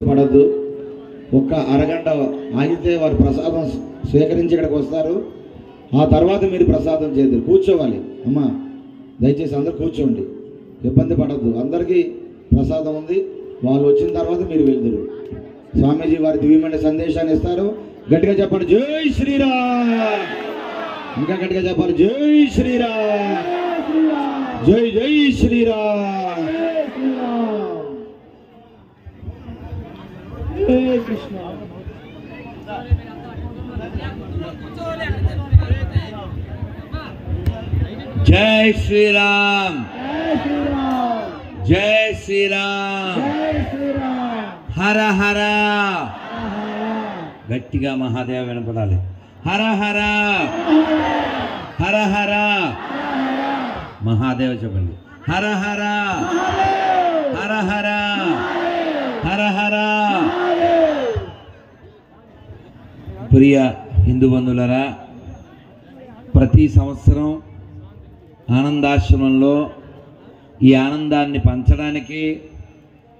పడద్దు. ఒక్క అరగంట ఆగితే వారు ప్రసాదం స్వీకరించి ఇక్కడికి వస్తారు. ఆ తర్వాత మీరు ప్రసాదం చేద్దరు. కూర్చోవాలి అమ్మా, దయచేసి అందరు కూర్చోండి, ఇబ్బంది పడద్దు. అందరికీ ప్రసాదం ఉంది. వాళ్ళు వచ్చిన తర్వాత మీరు వెళ్దురు. స్వామీజీ వారి దివ్యమైన సందేశాన్ని ఇస్తారు. గట్టిగా చెప్పండి, జై శ్రీరామ్. ఇంకా గట్టిగా చెప్పాలి, జై శ్రీరామ్, జై జై శ్రీరామ్. కృష్ణ. జై శ్రీరామ్, జై శ్రీరామ్, హర హర. గట్టిగా మహాదేవ వినపడాలి. హర హర, హర హర. మహాదేవ చెప్పండి, హర హర, హర హర, హర హర. ప్రియ హిందూ బంధువులరా, ప్రతి సంవత్సరం ఆనందాశ్రమంలో ఈ ఆనందాన్ని పంచడానికి,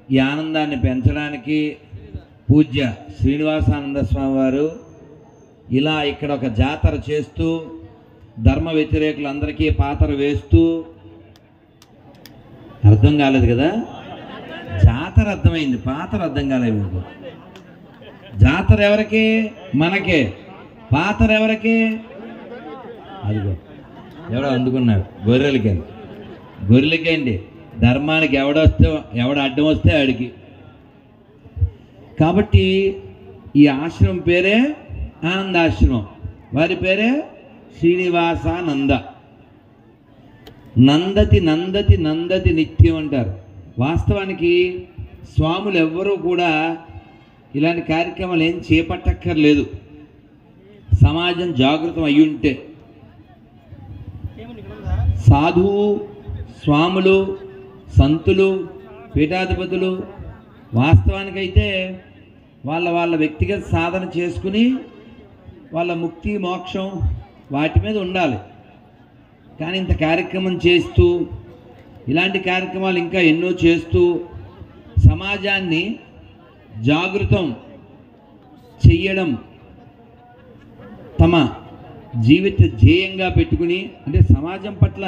ఈ ఆనందాన్ని పెంచడానికి పూజ్య శ్రీనివాసానంద స్వామి వారు ఇలా ఇక్కడ ఒక జాతర చేస్తూ ధర్మ వ్యతిరేకులందరికీ పాతర వేస్తూ, అర్థం కాలేదు కదా, జాతర అర్థమైంది, పాతర అర్థం కాలేదు మీకు. జాతర ఎవరికి? మనకే. పాతర ఎవరికి? అదిగో ఎవడో అందుకున్నాడు, గొర్రెలకేండి. ధర్మానికి ఎవడ అడ్డం వస్తే ఆడికి. కాబట్టి ఈ ఆశ్రమం పేరే ఆనందాశ్రమం, వారి పేరే శ్రీనివాసానంద. నందతి నందతి నందతి నిత్యం అంటారు. వాస్తవానికి స్వాములు ఎవ్వరూ కూడా ఇలాంటి కార్యక్రమాలు ఏం చేపట్టక్కర్లేదు. సమాజం జాగృతం అయ్యుంటే సాధువు, స్వాములు, సంతులు, పీఠాధిపతులు వాస్తవానికైతే వాళ్ళ వ్యక్తిగత సాధన చేసుకుని వాళ్ళ ముక్తి మోక్షం వాటి మీద ఉండాలి. కానీ ఇంత కార్యక్రమం చేస్తూ, ఇలాంటి కార్యక్రమాలు ఇంకా ఎన్నో చేస్తూ సమాజాన్ని జాగృతం చెయ్యడం తమ జీవిత ధ్యేయంగా పెట్టుకుని, అంటే సమాజం పట్ల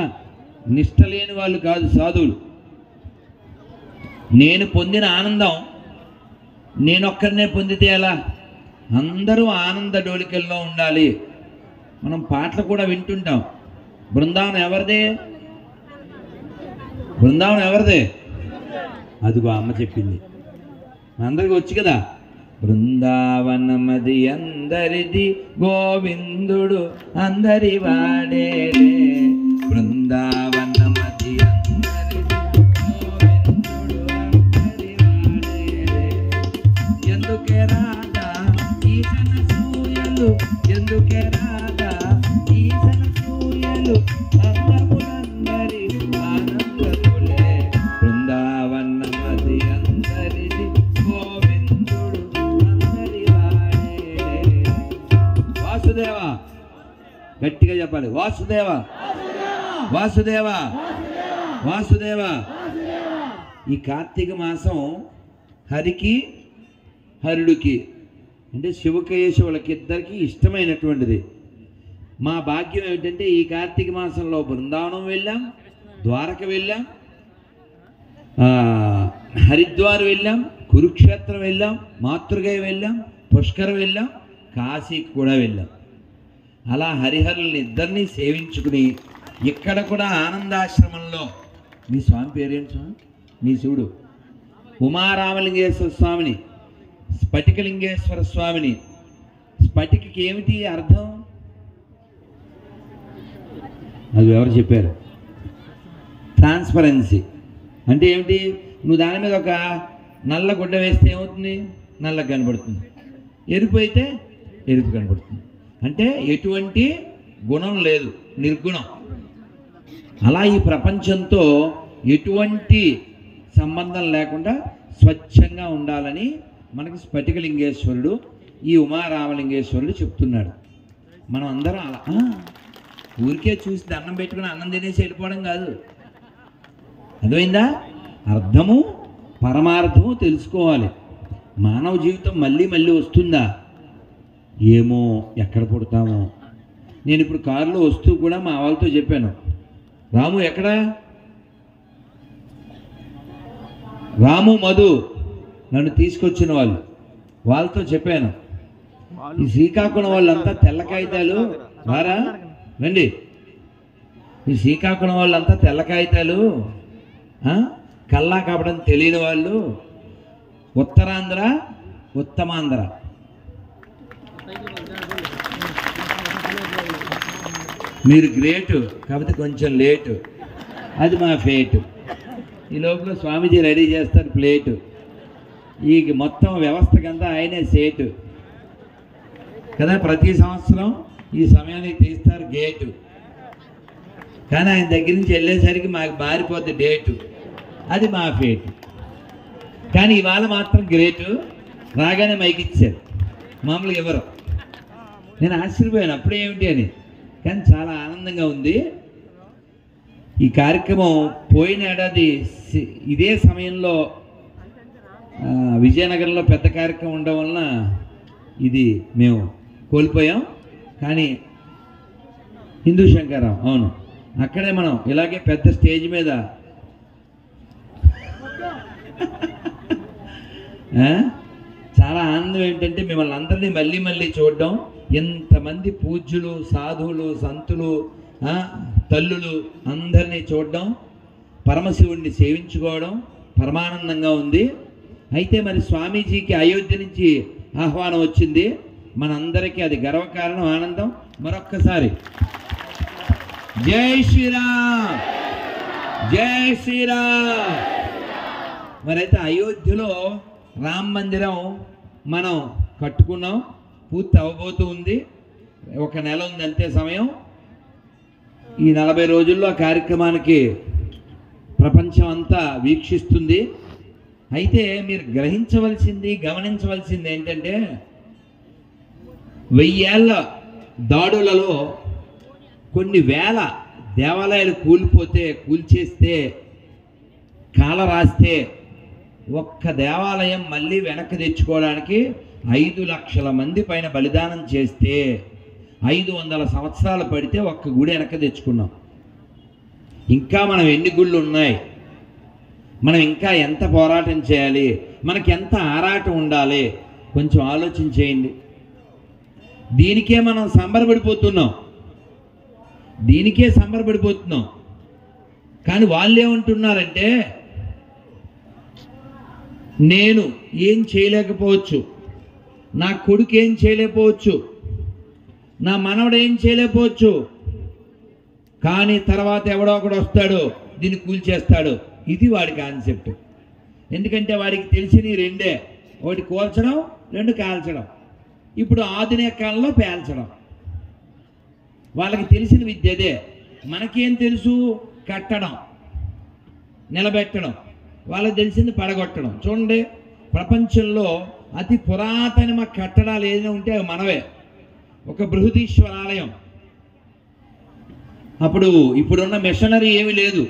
నిష్ట లేని వాళ్ళు కాదు సాధువులు. నేను పొందిన ఆనందం నేనొక్కరినే పొందితే ఎలా? అందరూ ఆనంద డోలికల్లో ఉండాలి. మనం పాటలు కూడా వింటుంటాం. బృందావనం ఎవరిదే? బృందావనం ఎవరిదే? అదిగో అమ్మ చెప్పింది, అందరికి వచ్చి కదా. బృందావనమది అందరిది, గోవిందుడు అందరి వాడేలే. బృందావనమది అందరిది, గోవిందుడు అందరి వాడేలే. ఎందుకే రాధా ఈశన సూయలు, ఎందుకే రాధా ఈశన సూయలు, అందములందరి ఆనందములే. బృందావనమది అందరిది, గోవిందుడు అందరి వాడేలే. వాసుదేవ, గట్టిగా చెప్పాలి, వాసుదేవ, వాసుదేవ, వాసుదేవ. ఈ కార్తీక మాసం హరికి హరుడికి, అంటే శివకేశవులకి ఇద్దరికి ఇష్టమైనటువంటిది. మా భాగ్యం ఏమిటంటే ఈ కార్తీక మాసంలో బృందావనం వెళ్ళాం, ద్వారక వెళ్ళాం, హరిద్వార్ వెళ్ళాం, కురుక్షేత్రం వెళ్ళాం, మాతృగయ వెళ్ళాం, పుష్కరం వెళ్ళాం, కాశీకి కూడా వెళ్ళాం. అలా హరిహరుల్ని ఇద్దరినీ సేవించుకుని ఇక్కడ కూడా ఆనందాశ్రమంలో, మీ స్వామి పేరేంటి స్వామి? మీ శివుడు ఉమారామలింగేశ్వర స్వామిని, స్ఫటికలింగేశ్వర స్వామిని. స్ఫటికకి ఏమిటి అర్థం? అది ఎవరు చెప్పారు? ట్రాన్స్పరెన్సీ అంటే ఏమిటి? నువ్వు దాని మీద ఒక నల్ల గుడ్డ వేస్తే ఏమవుతుంది? నల్లగా కనబడుతుంది. ఎరుపు అయితే ఎరుపు కనబడుతుంది. అంటే ఎటువంటి గుణం లేదు, నిర్గుణం. అలా ఈ ప్రపంచంతో ఎటువంటి సంబంధం లేకుండా స్వచ్ఛంగా ఉండాలని మనకి స్ఫటికలింగేశ్వరుడు, ఈ ఉమారామలింగేశ్వరుడు చెప్తున్నాడు. మనం అందరం అలా ఊరికే చూసి దండం పెట్టుకుని అన్నం తినేసి వెళ్ళిపోవడం కాదు. అర్థమైందా? అర్థము పరమార్థము తెలుసుకోవాలి. మానవ జీవితం మళ్ళీ మళ్ళీ వస్తుందా? ఏమో, ఎక్కడ పుడతామో. నేను ఇప్పుడు కారులో వస్తూ కూడా మా వాళ్ళతో చెప్పాను, రాము ఎక్కడా? రాము మధు నన్ను తీసుకొచ్చిన వాళ్ళతో చెప్పాను, ఈ శ్రీకాకుళం వాళ్ళంతా తెల్ల కాగితాలు రారా రండి, ఈ శ్రీకాకుళం వాళ్ళంతా తెల్ల కాగితాలు, కల్లా కాపడం తెలియని వాళ్ళు, ఉత్తరాంధ్ర ఉత్తమాంధ్ర. మీరు గ్రేటు, కాకపోతే కొంచెం లేటు, అది మా ఫేటు. ఈ లోపల స్వామీజీ రెడీ చేస్తారు ప్లేటు, ఈ మొత్తం వ్యవస్థకంతా ఆయనే సేటు కదా. ప్రతి సంవత్సరం ఈ సమయానికి తీస్తారు గేటు, కానీ ఆయన దగ్గర నుంచి వెళ్ళేసరికి మాకు మారిపోద్ది డేటు, అది మా ఫేటు. కానీ ఇవాళ మాత్రం గ్రేటు, రాగానే మైక్ ఇచ్చారు, మామూలుగా ఎవరు. నేను ఆశ్చర్యపోయాను అప్పుడేమిటి అని, కానీ చాలా ఆనందంగా ఉంది. ఈ కార్యక్రమం పోయిన ఏడాది ఇదే సమయంలో విజయనగరంలో పెద్ద కార్యక్రమం ఉండడం వలన ఇది మేము కోల్పోయాం. కానీ హిందూ శంకరం అవును, అక్కడే మనం ఇలాగే పెద్ద స్టేజ్ మీద చాలా ఆనందం ఏంటంటే మిమ్మల్ని అందరినీ మళ్ళీ మళ్ళీ చూడడం, ఎంతమంది పూజ్యులు, సాధువులు, సంతులు, తల్లులు అందరినీ చూడడం, పరమశివుణ్ణి సేవించుకోవడం పరమానందంగా ఉంది. అయితే మరి స్వామీజీకి అయోధ్య నుంచి ఆహ్వానం వచ్చింది, మనందరికీ అది గర్వకారణం, ఆనందం. మరొక్కసారి జై శ్రీరామ్, జై శ్రీరామ్. మరైతే అయోధ్యలో రామ మందిరం మనం కట్టుకున్నాం, పూర్తి అవ్వబోతూ ఉంది. 1 నెల ఉంది అంతే సమయం. ఈ 40 రోజుల్లో ఆ కార్యక్రమానికి ప్రపంచం అంతా వీక్షిస్తుంది. అయితే మీరు గ్రహించవలసింది, గమనించవలసింది ఏంటంటే 1000 ఏళ్ల దాడులలో కొన్ని వేల దేవాలయాలు కూల్చేస్తే, కాల రాస్తే, ఒక్క దేవాలయం మళ్ళీ వెనక్కి తెచ్చుకోవడానికి 5 లక్షల మంది పైన బలిదానం చేస్తే 500 సంవత్సరాలు పడితే ఒక్క గుడి వెనక్కి తెచ్చుకున్నాం. ఇంకా మనం ఎన్ని గుళ్ళు ఉన్నాయి, మనం ఇంకా ఎంత పోరాటం చేయాలి, మనకి ఎంత ఆరాటం ఉండాలి, కొంచెం ఆలోచన చేయండి. దీనికే మనం సంబరపడిపోతున్నాం, కానీ వాళ్ళు ఏమంటున్నారంటే, నేను ఏం చేయలేకపోవచ్చు, నా కొడుకు ఏం చేయలేకపోవచ్చు, నా మనవడు ఏం చేయలేకపోవచ్చు, కానీ తర్వాత ఎవడో ఒకడు వస్తాడు దీన్ని కూల్చేస్తాడు. ఇది వాడి కాన్సెప్ట్. ఎందుకంటే వాడికి తెలిసినవి రెండే, ఒకటి కూల్చడం, 2 కాల్చడం. ఇప్పుడు ఆధునిక కాలంలో పేల్చడం. వాళ్ళకి తెలిసిన విద్య అదే. మనకేం తెలుసు? కట్టడం, నిలబెట్టడం. వాళ్ళకి తెలిసింది పడగొట్టడం. చూడండి, ప్రపంచంలో అతి పురాతన కట్టడాలు ఏదైనా ఉంటే అవి మనవే. ఒక బృహదీశ్వర ఆలయం, ఇప్పుడున్న మిషనరీ ఏమీ లేదు.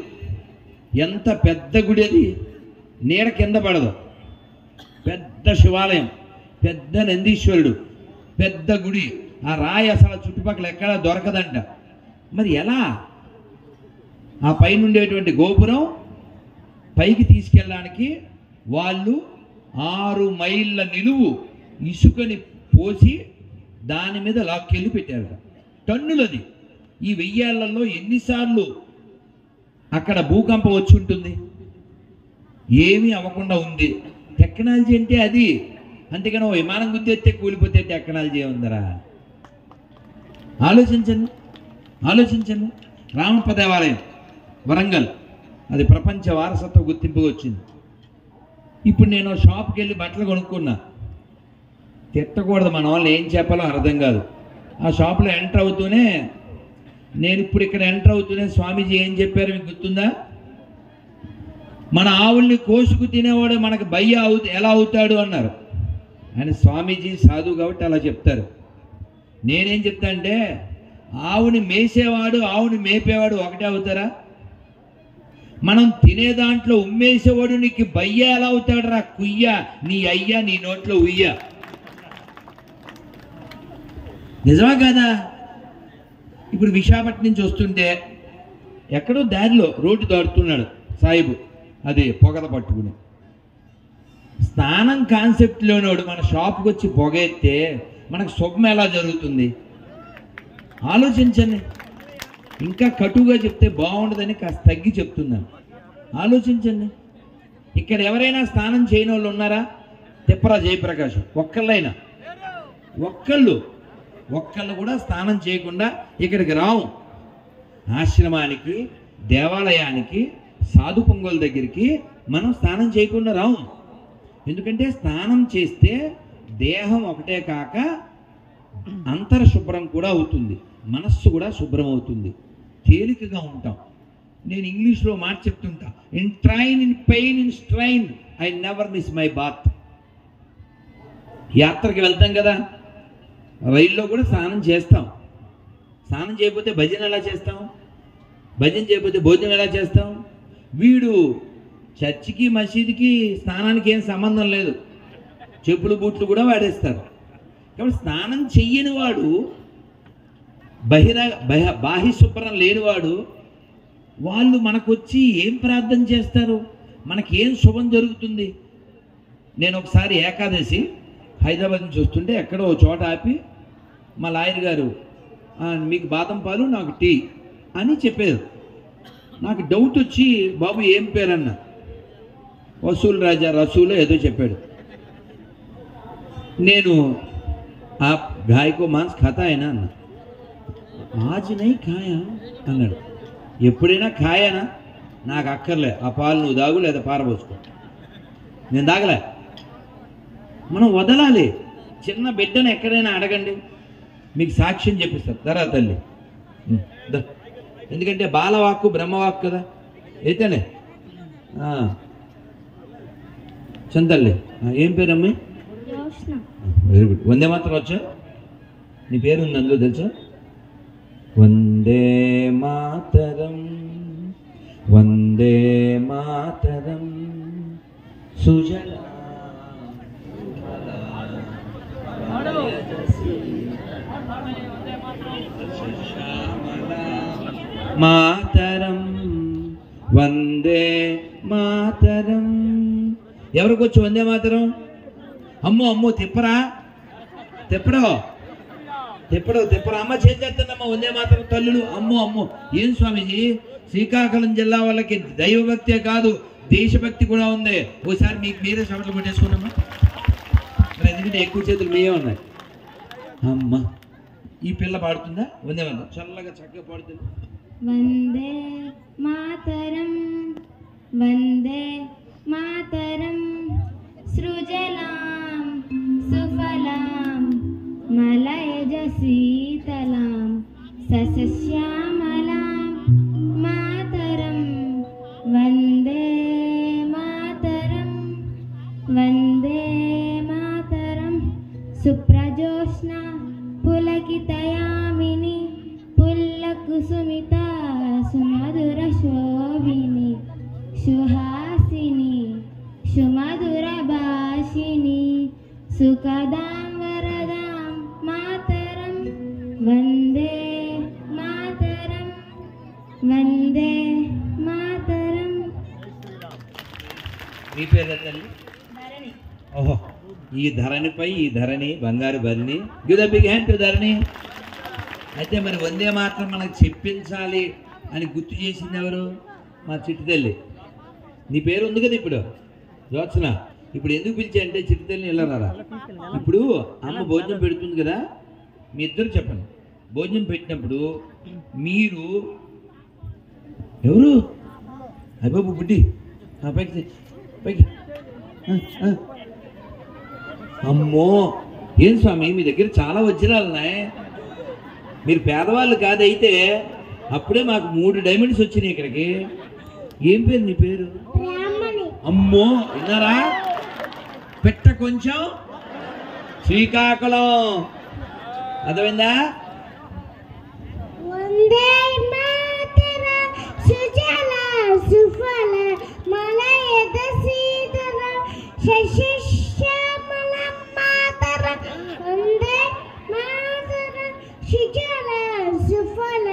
ఎంత పెద్ద గుడి అది, నీడ కింద పడదు. పెద్ద శివాలయం, పెద్ద నందీశ్వరుడు, పెద్ద గుడి. ఆ రాయి అసలు చుట్టుపక్కల ఎక్కడా దొరకదంట. మరి ఎలా? ఆ పైన ఉండేటువంటి గోపురం పైకి తీసుకెళ్ళడానికి వాళ్ళు 6 మైళ్ళ నిలువు ఇసుకని పోసి దాని మీద లాక్కెళ్ళి పెట్టారు. టన్నులది. ఈ 1000 ఏళ్లలో ఎన్నిసార్లు అక్కడ భూకంపం వచ్చి ఉంటుంది? ఏమీ అవ్వకుండా ఉంది. టెక్నాలజీ అంటే అది. అంతేగాని ఓ విమానం గుద్దేస్తే కూలిపోతే టెక్నాలజీ ఉందరా? ఆలోచించండి. రామప్ప దేవాలయం వరంగల్, అది ప్రపంచ వారసత్వ గుర్తింపుగా వచ్చింది. ఇప్పుడు నేను షాప్కి వెళ్ళి బట్టలు కొనుక్కున్నా. తిట్టకూడదు, మన వాళ్ళు ఏం చెప్పాలో అర్థం కాదు. ఆ షాప్లో ఎంటర్ అవుతూనే, నేను ఇప్పుడు ఇక్కడ ఎంటర్ అవుతూనే స్వామీజీ ఏం చెప్పారు మీకు గుర్తుందా? మన ఆవుల్ని కోసుకు తినేవాడు మనకు బయ్య ఎలా అవుతాడు అన్నారు. ఆయన స్వామీజీ సాధువు కాబట్టి అలా చెప్తారు. నేనేం చెప్తా అంటే, ఆవుని మేసేవాడు, ఆవుని మేపేవాడు ఒకటే అవుతారా? మనం తినే దాంట్లో ఉమ్మేసేవాడు నీకు బయ్య ఎలా అవుతాడు రా కుయ్య, నీ అయ్య నీ నోట్లో ఉయ్య. నిజమా కాదా? ఇప్పుడు విశాఖపట్నం నుంచి వస్తుంటే ఎక్కడో దారిలో రోడ్డు దాడుతున్నాడు సాయిబు, అది పొగల పట్టుకుని. స్నానం కాన్సెప్ట్లోనోడు మన షాప్కి వచ్చి పొగ ఎత్తే మనకు శుభం ఎలా జరుగుతుంది ఆలోచించండి. ఇంకా కటుగా చెప్తే బాగుండదని కాస్త తగ్గి చెప్తున్నాను, ఆలోచించండి. ఇక్కడ ఎవరైనా స్నానం చేయని వాళ్ళు ఉన్నారా? తిప్పరా జయప్రకాశం ఒక్కళ్ళైనా? ఒక్కళ్ళు కూడా స్నానం చేయకుండా ఇక్కడికి రావు. ఆశ్రమానికి, దేవాలయానికి, సాధు పొంగల్ దగ్గరికి మనం స్నానం చేయకుండా రావు. ఎందుకంటే స్నానం చేస్తే దేహం ఒకటే కాక అంతర శుభ్రం కూడా అవుతుంది, మనస్సు కూడా శుభ్రం అవుతుంది, తేలికగా ఉంటాం. నేను ఇంగ్లీష్లో మాట చెప్తుంటా, in train in pain in strain I never miss my bath. యాత్రకి వెళ్తాం కదా, రైల్లో కూడా స్నానం చేస్తాం. స్నానం చేయకపోతే భజన ఎలా చేస్తాం? భజన చేయకపోతే భోజనం ఎలా చేస్తాం? వీడు చర్చికి మసీదుకి స్నానానికి ఏం సంబంధం లేదు, చెప్పులు బూట్లు కూడా వాడేస్తారు. కాబట్టి స్నానం చెయ్యని వాడు, బాహ్య శుభ్రం లేనివాడు, వాళ్ళు మనకొచ్చి ఏం ప్రార్థన చేస్తారు? మనకేం శుభం జరుగుతుంది? నేను ఒకసారి ఏకాదశి హైదరాబాద్ నుంచి వస్తుంటే ఎక్కడో చోట ఆపి మా లాయర్ గారు మీకు బాదం పాలు నాకు టీ అని చెప్పారు. నాకు డౌట్ వచ్చి బాబు ఏం పేరన్నా, వసూల్ రాజా రసూలో ఏదో చెప్పాడు. నేను ఆ గాయకో మాంస్ ఖాతా అయినా అన్న. ఆజ్ నై ఖాయా అన్నాడు. ఎప్పుడైనా ఖాయానా? నాకు అక్కర్లే, ఆ పాలు నువ్వు దాగు లేదా పారబోసుకో, నేను దాగలే. మనం వదలాలి. చిన్న బిడ్డను ఎక్కడైనా అడగండి, మీకు సాక్ష్యం చెప్పిస్తారు. దరా తల్లి, ఎందుకంటే బాలవాక్కు బ్రహ్మవాక్కు కదా. అయితేనే చందల్లి, ఏం పేరు అమ్మాయి? Very good. వందే మాత్రం వచ్చా? నీ పేరు ఉంది అందులో తెలుసా? వందే మాతరం వందే మాతరం సుజల మాతరం వందే మాతరం. ఎవరికి వచ్చి వందే మాతరం? అమ్మో అమ్మో తిప్పరా, తిప్పడో అమ్మ చేసేస్తానమ్మా వందే మాతరం తల్లులు. అమ్మో అమ్మో, ఏం స్వామీజీ శ్రీకాకుళం జిల్లా వాళ్ళకి దైవభక్తే కాదు దేశభక్తి కూడా ఉంది. ఓసారి మీకు మీరే చెమటలు కొట్టేసుకున్నామ్మా, ఎందుకంటే ఎక్కువ చేతులు మీయే ఉన్నాయి. అమ్మ ఈ పిల్ల పాడుతుందా వందే మాతరం? చల్లగా చక్కగా పాడుతుంది. వందే మాతరం వందే మాతరం సృజలాం సుఫలాం మలయజ శీతలాం సస్యశ్యామలాం మాతరం వందే మాతరం వందే మాతరం సుప్రజోష్ణ పులకితయామిని పుల్లకుసుమిత సుమధుర శోభిని సుహాసిని సుమధుర భాషిని సుఖదాం వరదాం మాతరం వందే మాతరం వందే మాతరం. మీ పేరు తల్లి? ఓహో, ఈ ధరణిపై ఈ ధరణి బంగారు భరణి. Give the big hand to Dharani. అయితే మరి వందే మాత్రం మనకు చెప్పించాలి అని గుర్తు చేసింది ఎవరు? మా చిట్టి తల్లి. నీ పేరు ఉంది కదా ఇప్పుడు జ్యోత్సన. ఇప్పుడు ఎందుకు పిలిచా అంటే చిట్టి తల్లిని వెళ్ళరారా. ఇప్పుడు అమ్మ భోజనం పెడుతుంది కదా, మీ ఇద్దరు చెప్పండి. భోజనం పెట్టినప్పుడు మీరు ఎవరు? అయ్యబాబు బుడ్డి పైకి పైకి. అమ్మో ఏం స్వామి మీ దగ్గర చాలా వజ్రాలు ఉన్నాయి, మీరు పేదవాళ్ళు కాదైతే అప్పుడే మాకు 3 డైమండ్స్ వచ్చినాయి ఇక్కడికి. ఏం పేరు నీ పేరు? అమ్మో విన్నారా, పెట్ట కొంచెం శ్రీకాకుళం, అర్థమైందా? వందే మాతరం సుజల సుఫల శశశ్యామలం మాతరం వందే మాతరం శిజల సుఫల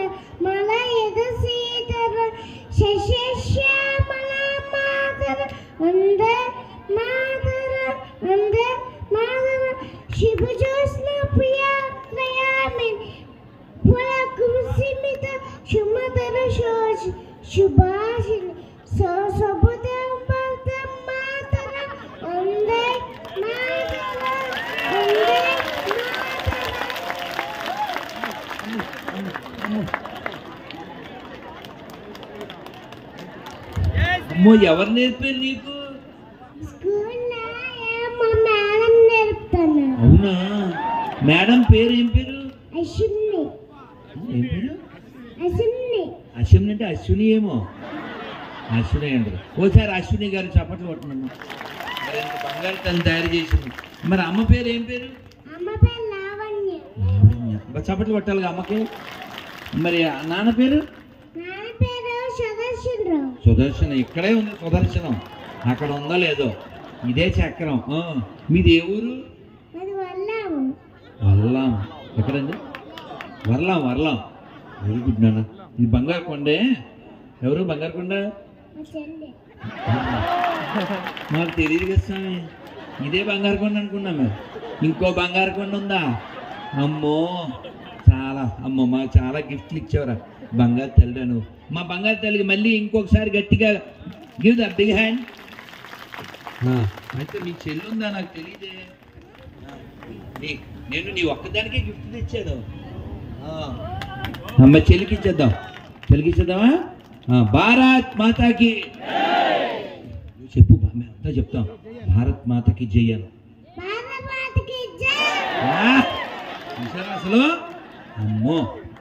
మలయజ సీతరం శశశ్యామలం మాతరం వందే మాతరం వందే మాతరం శుభజ్యోత్స్న ప్రియాత్రయామిని పులకుసుమిత సుమధుర శోష శుభాషిణి సబుదం భక్తం మాతరం వందే మాతరం వందే అమ్మో ఎవరు నేర్పారు నీకు? స్కూల్లో మా మేడం నేర్పుతాను. అవునా? మేడం పేరు ఏం పేరు? అశ్విని. ఏం పేరు? అశ్విని. అశ్విని అంటే అశ్విని ఏమో. అశ్విని అంటారు. ఓసారి అశ్విని గారు చప్పట్లు కొట్టనమ్మా. మరి ఇంత బంగారు తల్లి తయారు చేసింది. మరి అమ్మ పేరు ఏం పేరు? అమ్మ పేరు లావణ్య. లావణ్య. చప్పట్లు కొట్టాలిగా అమ్మకి. మరి నాన్న పేరు? నాన్న పేరు సుదర్శనరావు. సుదర్శన. ఇక్కడే ఉంది సుదర్శనం. అక్కడ ఉందో లేదో. ఇదే చక్రం. మీది ఏ ఊరు? అది వల్లాము. వర్లాం. ఎక్కడండి? వర్లాం. వెరీ గుడ్ నాన్న. ఇది బంగారు కొండే. ఎవరు బంగారు కొండ? మా చెల్లి. మాకు తెలియదు కదా స్వామి. ఇదే బంగారు కొండ అనుకున్నాం మేము. ఇంకో బంగారు కొండ ఉందా? అమ్మో చాలా. అమ్మో మాకు చాలా గిఫ్ట్లు ఇచ్చేవరా బంగారు తల్లి. నువ్వు మా బంగారు తల్లికి మళ్ళీ ఇంకొకసారి గట్టిగా గివ్ ద బిగ్ హ్యాండ్. అయితే మీ చెల్లి ఉందా నాకు తెలియదే. నేను నీ ఒక్కదానికే గిఫ్ట్ తెచ్చాను. అమ్మ చెల్లికి ఇచ్చేద్దాం. చెల్లికి ఇచ్చేద్దామా? భారత్ మాతాకి నువ్వు చెప్పు. మేమంతా చెప్తాం భారత్ మాతకి జై అని. చూసారా అసలు? అమ్మో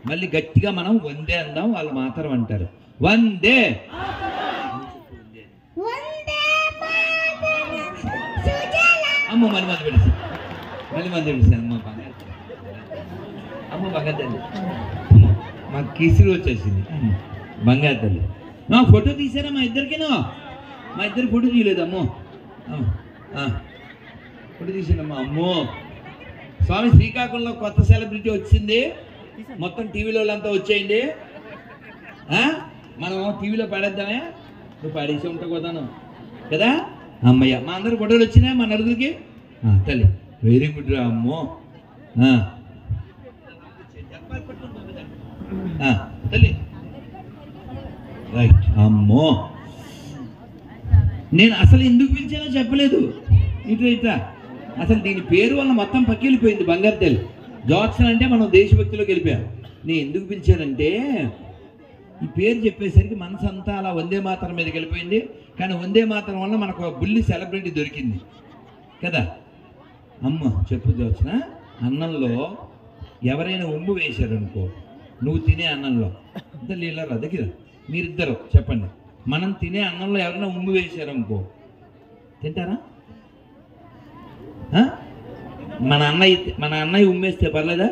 మళ్ళీ గట్టిగా మనం వందే అందాం. వాళ్ళు మాత్రం అంటారు వందే. అమ్మ మళ్ళీ మంది పెడతాను. అమ్మ బంగారు అమ్మ బంగారు తల్లి. మాకు కిసిరి వచ్చేసింది. బంగారు తల్లి. ఫోటో తీసారా మా ఇద్దరికినో? మా ఇద్దరు ఫోటో తీయలేదు. అమ్మో ఫోటో తీసానమ్మా. అమ్మో స్వామి శ్రీకాకుళంలో కొత్త సెలబ్రిటీ వచ్చింది. మొత్తం టీవీలో అంతా వచ్చేయండి. మనం టీవీలో పాడేద్దామే. నువ్వు పాడేసి ఉంటావు కదాను కదా. అమ్మయ్య మా అందరు ఫోటోలు వచ్చినాయి మా నలుగురికి. తల్లి వెరీ గుడ్ రా. అమ్మో తల్లి రైట్. అమ్మో నేను అసలు ఎందుకు పిలిచానో చెప్పలేదు. ఇట్లా అసలు దీని పేరు వల్ల మొత్తం పక్కిలిపోయింది బంగారు తల్లి. జాక్సన్ అంటే మనం దేశభక్తిలోకి వెళ్ళిపోయాం. నేను ఎందుకు పిలిచానంటే ఈ పేరు చెప్పేసరికి మనసు అంతా అలా వందే మాతరం మీదకి వెళ్ళిపోయింది. కానీ వందే మాతరం వల్ల మనకు ఒక బుల్లి సెలబ్రిటీ దొరికింది కదా. అమ్మ చెప్పు జాక్సన్. అన్నంలో ఎవరైనా ఉమ్ము వేశారనుకో, నువ్వు తినే అన్నంలో లీలరా దగ్గర మీరిద్దరు చెప్పండి. మనం తినే అన్నంలో ఎవరైనా ఉమ్ము వేశారనుకో తింటారా? మన అన్నయ్య ఉమ్మేస్తే పర్లేదా?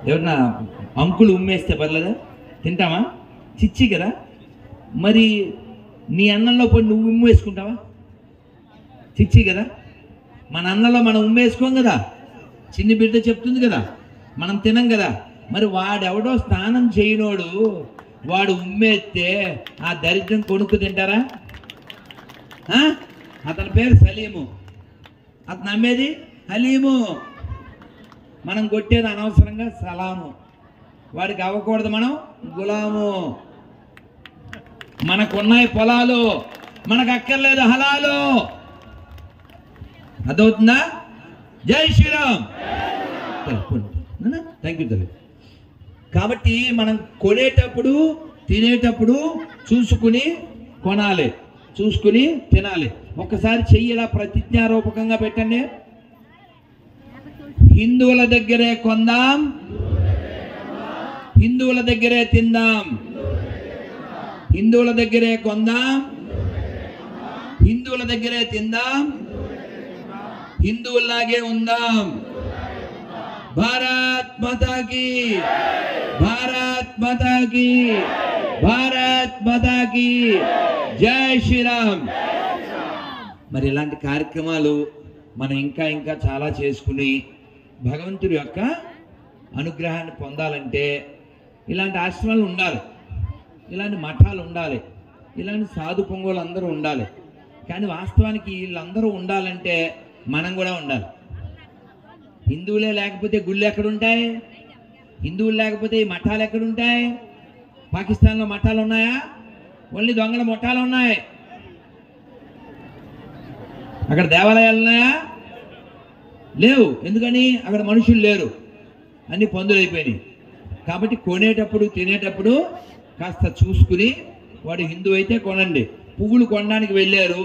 ఎవరన్నా అంకులు ఉమ్మేస్తే పర్లేదా? తింటామా? చిచ్చి కదా. మరి నీ అన్నంలో పోయి నువ్వు ఉమ్ము వేసుకుంటావా? చిచ్చి కదా. మన అన్నంలో మనం ఉమ్మేసుకోం కదా. చిన్ని బిడ్డ చెప్తుంది కదా, మనం తినం కదా. మరి వాడెవడో స్నానం చేయనోడు వాడు ఉమ్మేస్తే ఆ దరిద్రం కొనుక్కు తింటారా? అతని పేరు సలీము, అతను అమ్మేది హలీము. మనం కొట్టేది అనవసరంగా సలాము. వాడికి అవ్వకూడదు మనం గులాము. మనకున్నాయి పొలాలు, మనకు అక్కర్లేదు హలాలు. అర్థమవుతుందా? జై శ్రీరామ్. థ్యాంక్ యూ తల్లి. కాబట్టి మనం కొనేటప్పుడు తినేటప్పుడు చూసుకుని కొనాలి, చూసుకుని తినాలి. ఒక్కసారి చెయ్యిలా ప్రతిజ్ఞారూపకంగా పెట్టండి. హిందువుల దగ్గరే కొందాం, హిందువుల దగ్గరే తిందాం. హిందువుల దగ్గరే కొందాం, హిందువుల దగ్గరే తిందాం, హిందువుల్లాగే ఉందాం. భారత్ మాతా కీ, భారత్ మాతా కీ, భారత్ మాతా కీ. జై శ్రీరామ్. మరి ఇలాంటి కార్యక్రమాలు మనం ఇంకా ఇంకా చాలా చేసుకుని భగవంతుడి యొక్క అనుగ్రహాన్ని పొందాలంటే ఇలాంటి ఆశ్రమాలు ఉండాలి, ఇలాంటి మఠాలు ఉండాలి, ఇలాంటి సాధు పొంగోలు అందరూ ఉండాలి. కానీ వాస్తవానికి వీళ్ళందరూ ఉండాలంటే మనం కూడా ఉండాలి. హిందువులే లేకపోతే గుళ్ళు ఎక్కడుంటాయి? హిందువులు లేకపోతే ఈ మఠాలు ఎక్కడుంటాయి? పాకిస్తాన్లో మఠాలు ఉన్నాయా? ఓన్లీ దొంగల మఠాలు ఉన్నాయి. అక్కడ దేవాలయాలు ఉన్నాయా? లేవు. ఎందుకని? అక్కడ మనుషులు లేరు, అన్ని పందులు అయిపోయినాయి. కాబట్టి కొనేటప్పుడు తినేటప్పుడు కాస్త చూసుకుని, వాడు హిందువు అయితే కొనండి. పువ్వులు కొనడానికి వెళ్ళారు,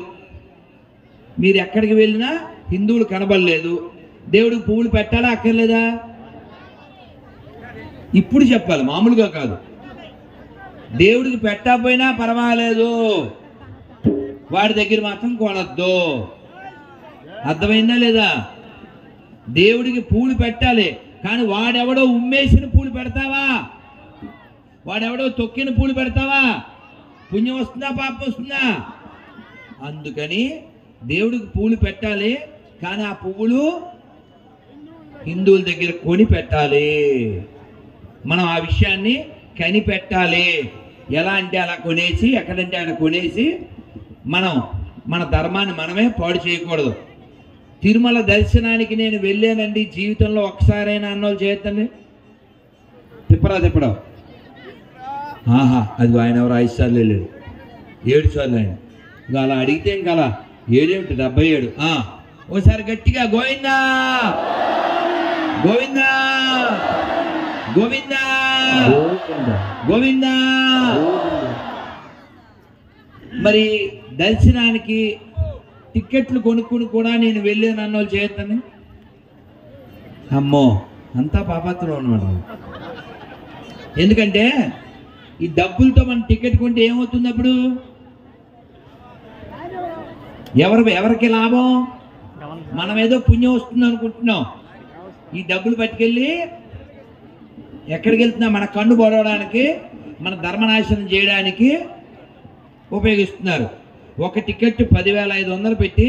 మీరు ఎక్కడికి వెళ్ళినా హిందువులు కనబడలేదు, దేవుడికి పువ్వులు పెట్టాలా అక్కర్లేదా? ఇప్పుడు చెప్పాలి, మామూలుగా కాదు. దేవుడికి పెట్టకపోయినా పర్వాలేదు, వాడి దగ్గర మాత్రం కొనద్దు. అర్థమైందా లేదా? దేవుడికి పూలు పెట్టాలి, కానీ వాడెవడో ఉమ్మేసిన పూలు పెడతావా? వాడెవడో తొక్కిన పూలు పెడతావా? పుణ్యం వస్తుందా పాపం వస్తుందా? అందుకని దేవుడికి పూలు పెట్టాలి, కానీ ఆ పువ్వులు హిందువుల దగ్గర కొని పెట్టాలి. మనం ఆ విషయాన్ని కనిపెట్టాలి. ఎలా అంటే అలా కొనేసి, ఎక్కడంటే అక్కడ కొనేసి మనం మన ధర్మాన్ని మనమే పాడు చేయకూడదు. తిరుమల దర్శనానికి నేను వెళ్ళానండి జీవితంలో ఒకసారైనా అన్నోళ్ళు చేయొద్దండి. తిప్పరా. ఆహా, అది ఆయన ఎవరు 5 సార్లు వెళ్ళాడు, 7 సార్లు ఆయన. ఇంకా అలా అడిగితే ఇంకా అలా 7 77. ఓసారి గట్టిగా గోవిందా గోవిందా గోవిందా గోవిందా. మరి దర్శనానికి టిక్కెట్లు కొనుక్కుని కూడా నేను వెళ్ళాను అన్నోళ్ళు చేయొద్దని. అమ్మో, అంతా పాపాత్రం అనమాట. ఎందుకంటే ఈ డబ్బులతో మనం టికెట్ కొంటే ఏమవుతుంది? అప్పుడు ఎవరికి లాభం? మనం ఏదో పుణ్యం వస్తుంది అనుకుంటున్నాం. ఈ డబ్బులు పట్టుకెళ్ళి ఎక్కడికి వెళ్తున్నా? మన కన్ను పొడవడానికి, మన ధర్మనాశనం చేయడానికి ఉపయోగిస్తున్నారు. ఒక టికెట్ 10,500 పెట్టి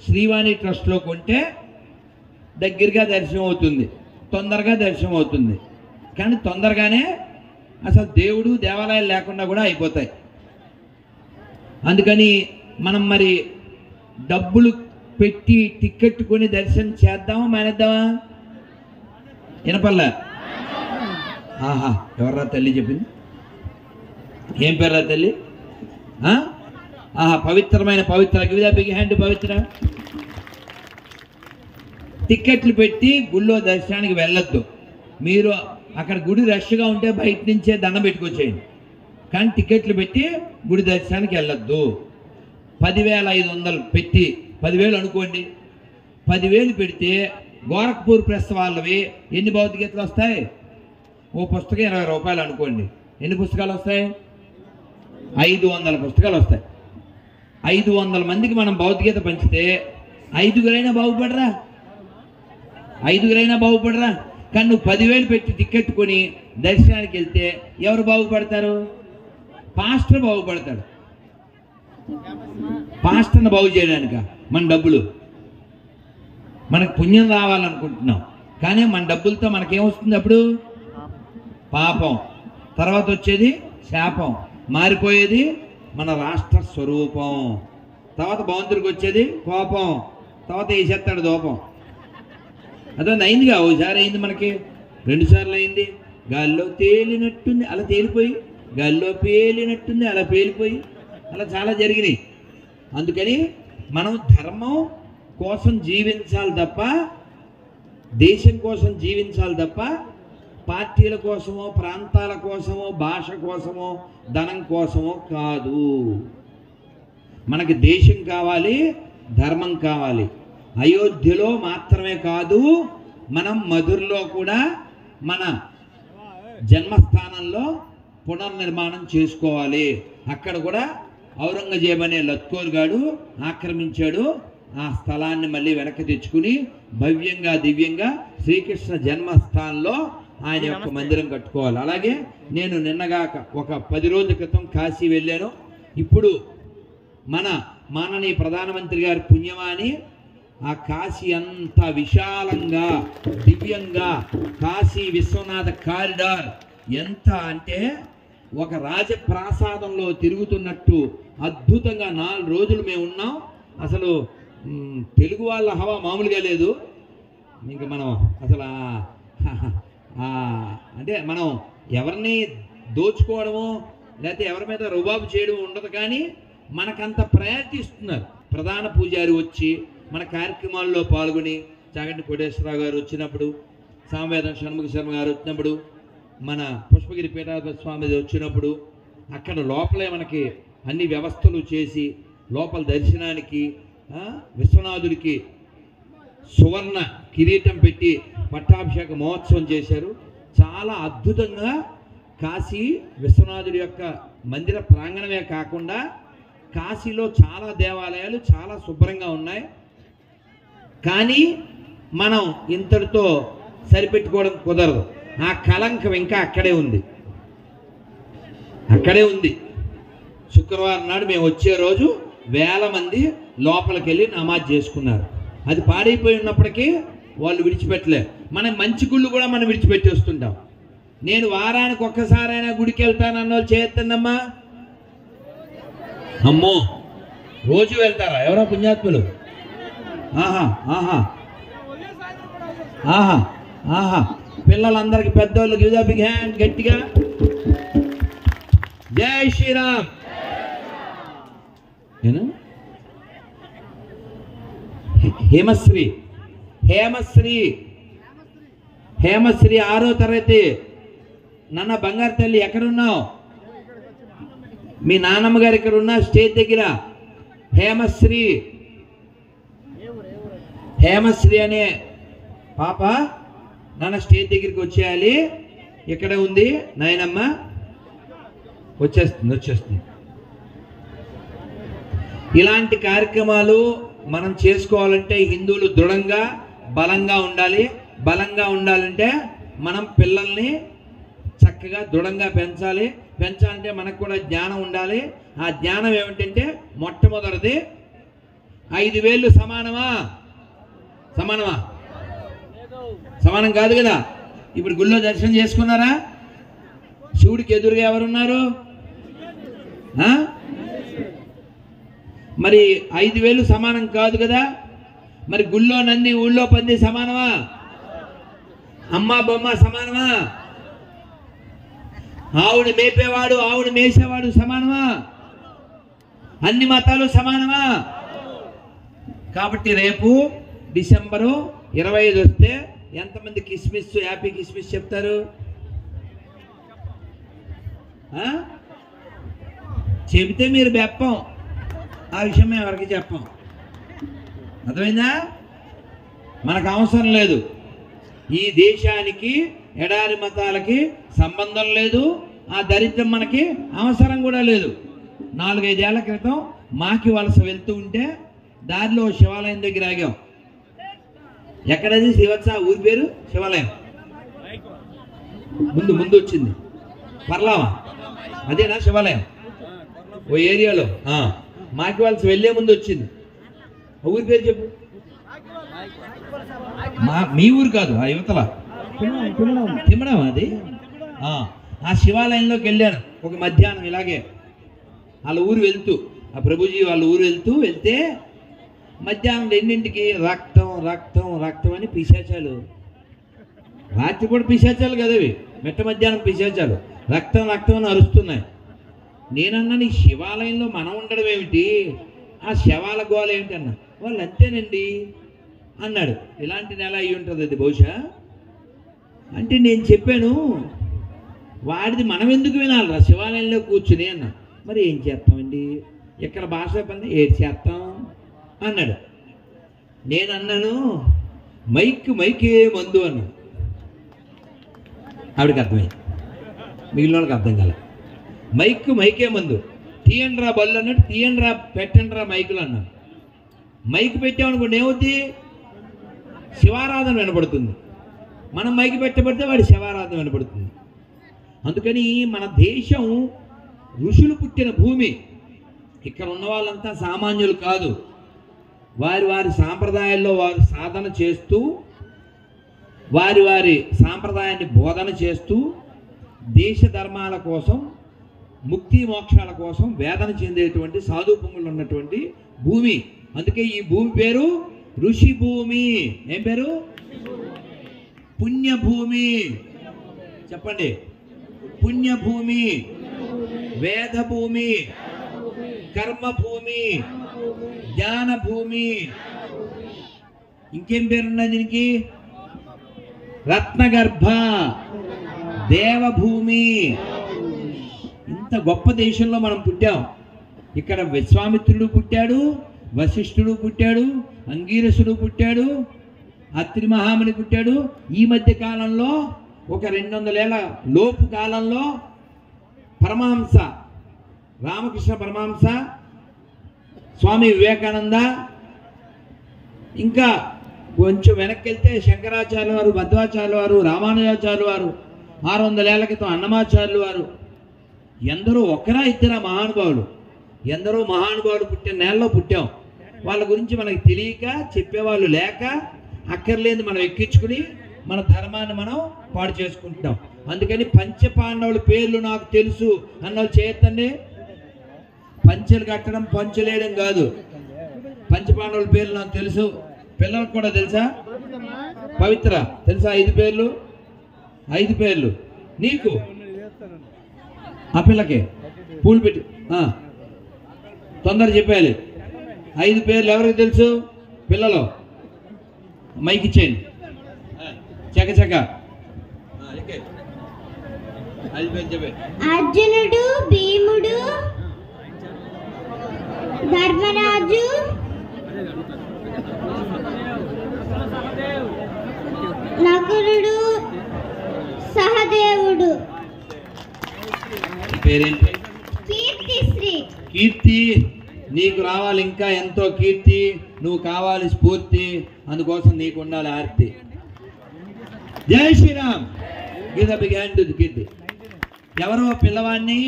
శ్రీవాణి ట్రస్ట్లో కొంటే దగ్గరగా దర్శనం అవుతుంది, తొందరగా దర్శనం అవుతుంది. కానీ తొందరగానే అసలు దేవుడు దేవాలయాలు లేకుండా కూడా అయిపోతాయి. అందుకని మనం మరి డబ్బులు పెట్టి టికెట్ కొని దర్శనం చేద్దామా మానేద్దామా? వినపల్లా? ఆహా, ఎవర్రా తల్లి చెప్పింది? ఏం పేర్రా తల్లి? పవిత్రమైన పవిత్ర బిగ్ హ్యాండ్ పవిత్ర. టికెట్లు పెట్టి గుళ్ళో దర్శనానికి వెళ్ళొద్దు. మీరు అక్కడ గుడి రష్గా ఉంటే బయట నుంచే దండం పెట్టుకొచ్చేయండి, కానీ టికెట్లు పెట్టి గుడి దర్శనానికి వెళ్ళొద్దు. 10,500 పెట్టి 10,000 అనుకోండి. 10,000 పెడితే గోరఖ్పూర్ ప్రెస్ వాళ్ళవి ఎన్ని భౌతికతలు వస్తాయి? ఓ పుస్తకం 20 రూపాయలు అనుకోండి. ఎన్ని పుస్తకాలు వస్తాయి? 500 పుస్తకాలు వస్తాయి. 500 మందికి మనం భౌతికత పంచితే 5గురైనా బాగుపడరా? 5గురైనా బాగుపడరా? కానీ నువ్వు 10,000 పెట్టి టికెట్ కొని దర్శనానికి వెళ్తే ఎవరు బాగుపడతారు? పాస్టర్ బాగుపడతాడు. పాస్టర్ని బాగు చేయడానిక మన డబ్బులు? మనకు పుణ్యం రావాలనుకుంటున్నాం, కానీ మన డబ్బులతో మనకేమొస్తుంది? అప్పుడు పాపం, తర్వాత వచ్చేది శాపం, మారిపోయేది మన రాష్ట్ర స్వరూపం, తర్వాత భగవంతుడికి వచ్చేది కోపం, తర్వాత వేసేస్తాడు దూపం. అదే అయిందిగా, ఓసారి అయింది మనకి, 2 సార్లు అయింది. గాల్లో తేలినట్టుంది అలా తేలిపోయి, గాల్లో పేలినట్టుంది అలా పేలిపోయి, అలా చాలా జరిగినాయి. అందుకని మనం ధర్మం కోసం జీవించాలి తప్ప, దేశం కోసం జీవించాలి తప్ప, పార్టీల కోసమో ప్రాంతాల కోసమో భాష కోసమో ధనం కోసమో కాదు. మనకి దేశం కావాలి, ధర్మం కావాలి. అయోధ్యలో మాత్రమే కాదు, మనం మధురలో కూడా మన జన్మస్థానంలో పునర్నిర్మాణం చేసుకోవాలి. అక్కడ కూడా ఔరంగజేబు అనే లత్కోర్ గాడు ఆక్రమించాడు. ఆ స్థలాన్ని మళ్ళీ వెనక్కి తెచ్చుకుని భవ్యంగా దివ్యంగా శ్రీకృష్ణ జన్మస్థానంలో ఆయన యొక్క మందిరం కట్టుకోవాలి. అలాగే నేను నిన్నగా ఒక 10 రోజుల క్రితం కాశీ వెళ్ళాను. ఇప్పుడు మన మాననీయ ప్రధానమంత్రి గారి పుణ్యమాని ఆ కాశీ అంత విశాలంగా దివ్యంగా కాశీ విశ్వనాథ కారిడార్ ఎంత అంటే ఒక రాజప్రాసాదంలో తిరుగుతున్నట్టు అద్భుతంగా 4 రోజులు మేము ఉన్నాం. అసలు తెలుగు వాళ్ళ హవా మామూలుగా లేదు. ఇంకా మనం అసలు అంటే మనం ఎవరిని దోచుకోవడము లేకపోతే ఎవరి మీద రుబాబు చేయడం ఉండదు, కానీ మనకంత ప్రయారిటీ ఇస్తున్నారు. ప్రధాన పూజారి వచ్చి మన కార్యక్రమాల్లో పాల్గొని, చాగంటి కోటేశ్వరరావు గారు వచ్చినప్పుడు, సామవేదం షణ్ముఖ శర్మ గారు వచ్చినప్పుడు, మన పుష్పగిరి పీఠాధిపతి స్వామి వచ్చినప్పుడు అక్కడ లోపలే మనకి అన్ని వ్యవస్థలు చేసి లోపల దర్శనానికి విశ్వనాథుడికి సువర్ణ కిరీటం పెట్టి పట్టాభిషేక మహోత్సవం చేశారు. చాలా అద్భుతంగా కాశీ విశ్వనాథుడి యొక్క మందిర ప్రాంగణమే కాకుండా కాశీలో చాలా దేవాలయాలు చాలా శుభ్రంగా ఉన్నాయి. కానీ మనం ఇంతటితో సరిపెట్టుకోవడం కుదరదు. ఆ కలంకం ఇంకా అక్కడే ఉంది. శుక్రవారం నాడు మేము వచ్చే రోజు వేల మంది లోపలికి వెళ్ళి నమాజ్ చేసుకున్నారు. అది పాడైపోయి ఉన్నప్పటికీ వాళ్ళు విడిచిపెట్టలేరు. మన మంచి గుళ్ళు కూడా మనం విడిచిపెట్టి వస్తుంటాం. నేను వారానికి ఒక్కసారైనా గుడికి వెళ్తానన్న వాళ్ళు చేయొద్దమ్మా. అమ్మో, రోజు వెళ్తారా ఎవరో పుణ్యాత్ములు? ఆహా ఆహా ఆహా ఆహా. పిల్లలందరికి పెద్దోళ్ళు గివ్ ద బిగ్ హ్యాండ్ గట్టిగా. జై శ్రీరామ్. హేమశ్రీ 6వ తరగతి. నాన్న బంగారు తల్లి ఎక్కడున్నావు? మీ నాన్నమ్మ గారు ఇక్కడ ఉన్నా స్టేజ్ దగ్గర. హేమశ్రీ అనే పాప నాన్న స్టేజ్ దగ్గరికి వచ్చేయాలి. ఇక్కడే ఉంది నాయనమ్మ. వచ్చేస్తుంది. ఇలాంటి కార్యక్రమాలు మనం చేసుకోవాలంటే హిందువులు దృఢంగా బలంగా ఉండాలి. బలంగా ఉండాలంటే మనం పిల్లల్ని చక్కగా దృఢంగా పెంచాలంటే మనకు కూడా జ్ఞానం ఉండాలి. ఆ జ్ఞానం ఏమిటంటే మొట్టమొదటిది 5 వేళ్ళు సమానమా? సమానం కాదు కదా. ఇప్పుడు గుళ్ళో దర్శనం చేసుకున్నారా? శివుడికి ఎదురుగా ఎవరున్నారు? మరి 5 వేలు సమానం కాదు కదా. మరి గుళ్ళో నంది ఊళ్ళో పంది సమానమా? అమ్మ బొమ్మ సమానమా? ఆవుని మేపేవాడు ఆవుని మేసేవాడు సమానమా? అన్ని మతాలు సమానమా? కాబట్టి రేపు డిసెంబరు 25 వస్తే ఎంతమంది కిస్మిస్ హ్యాపీ కిస్మిస్ చెప్తారు? చెబితే మీరు బెప్పం. ఆ విషయం మేము ఎవరికి చెప్పం. అర్థమైందా? మనకు అవసరం లేదు. ఈ దేశానికి ఎడారి మతాలకి సంబంధం లేదు. ఆ దరిద్రం మనకి అవసరం కూడా లేదు. 4-5 ఏళ్ల క్రితం మాకి వలస వెళ్తూ ఉంటే దారిలో శివాలయం దగ్గర ఆగాం. ఎక్కడది శివత్స ఊరి పేరు? శివాలయం ముందు వచ్చింది. పర్లావా అదేనా శివాలయం? ఓ ఏరియాలో మాకి వలస వెళ్ళే ముందు వచ్చింది. ఊరి పేరు చెప్పు. మీ ఊరు కాదు, ఆ యువతల తిమ్మడం అది. ఆ శివాలయంలోకి వెళ్ళాను ఒక మధ్యాహ్నం ఇలాగే. వాళ్ళ ఊరు వెళ్తూ, ఆ ప్రభుజీ వాళ్ళ ఊరు వెళ్తే మధ్యాహ్నం 2ంటికి రక్తం రక్తం రక్తం అని పిశాచాలు. రాత్రి కూడా పిశాచాలు కదా అవి, మెట్ట మధ్యాహ్నం పిశాచాలు రక్తం రక్తం అని అరుస్తున్నాయి. నేనన్నా నీ శివాలయంలో మనం ఉండడం ఏమిటి, ఆ శవాల గోల ఏమిటి అన్నా. వాళ్ళు అంతేనండి అన్నాడు. ఇలాంటి నెల అయి ఉంటుంది అది బహుశా. అంటే నేను చెప్పాను వాడిది మనం ఎందుకు వినాలిరా శివాలయంలో కూర్చుని అన్నా. మరి ఏం చేస్తామండి, ఇక్కడ భాష పని ఏది చేస్తాం అన్నాడు. నేను అన్నాను మైకే మందు అన్నాడు. ఆవిడకి అర్థమైంది, మిగిలిన వాళ్ళకి అర్థం కాలే. మైకే మందు, తీయండ్రా బళ్ళు అన్నట్టు తీయండ్రా పెట్టండ్రా మైకులు అన్నాడు. మైకు పెట్టామనుకోండి ఏమవుతుంది, శివారాధన వినపడుతుంది. మనం మైకు పెట్టబడితే వాడి శివారాధన వినపడుతుంది. అందుకని మన దేశం ఋషులు పుట్టిన భూమి. ఇక్కడ ఉన్న వాళ్ళంతా సామాన్యులు కాదు. వారి వారి సాంప్రదాయాల్లో వారు సాధన చేస్తూ, వారి వారి సాంప్రదాయాన్ని బోధన చేస్తూ, దేశ ధర్మాల కోసం, ముక్తి మోక్షాల కోసం వేదన చెందేటువంటి సాధు పుంగులు ఉన్నటువంటి భూమి. అందుకే ఈ భూమి పేరు ఋషి భూమి. ఏం పేరు? పుణ్యభూమి. చెప్పండి. పుణ్యభూమి, వేదభూమి, కర్మభూమి, జ్ఞానభూమి. ఇంకేం పేరున్నది దీనికి? రత్నగర్భ, దేవభూమి. ఇంత గొప్ప దేశంలో మనం పుట్టాం. ఇక్కడ విశ్వామిత్రుడు పుట్టాడు, వశిష్ఠుడు పుట్టాడు, అంగీరసుడు పుట్టాడు, అత్రి మహాముని పుట్టాడు. ఈ మధ్య కాలంలో ఒక 200 ఏళ్ల లోపు కాలంలో పరమహంస రామకృష్ణ పరమహంస, స్వామి వివేకానంద, ఇంకా కొంచెం వెనక్కి వెళ్తే శంకరాచార్యుల వారు, మధ్వాచార్యుల వారు, రామానుజాచార్యుల వారు, 600 ఏళ్ల క్రితం అన్నమాచార్యుల వారు. ఎందరో ఒకరా ఇద్దరా మహానుభావులు. ఎందరో మహానుభావులు పుట్టిన నేలలో పుట్టాం. వాళ్ళ గురించి మనకి తెలియక, చెప్పేవాళ్ళు లేక, అక్కర్లేని మనం ఎక్కించుకుని మన ధర్మాన్ని మనం పాడు చేసుకుంటున్నాం. అందుకని పంచపాండవుల పేర్లు నాకు తెలుసు అన్నోళ్ళు చేయొద్దండి. పంచెలు కట్టడం, పంచులేయడం కాదు. పంచపాండవుల పేర్లు నాకు తెలుసు. పిల్లలకు కూడా తెలుసా? పవిత్ర తెలుసా? 5 పేర్లు. 5 పేర్లు నీకు, ఆ పిల్లకి పూలు పెట్టి తొందర చెప్పాలి. 5 పేర్లు ఎవరికి తెలుసు? పిల్లలు మైక్ ఇచ్చేయండి. చకచక 5 పేర్లు చెప్పే. అర్జునుడు, భీముడు, ధర్మరాజు, నకులుడు, సహదేవుడు. పేరేంటి? కీర్తిశ్రీ. కీర్తి. నీకు రావాలి ఇంకా ఎంతో కీర్తి. నువ్వు కావాలి స్ఫూర్తి. అందుకోసం నీకు ఉండాలి ఆర్తి. జై Sriram. Give the big hand to Keerthi. ఎవరో పిల్లవాడిని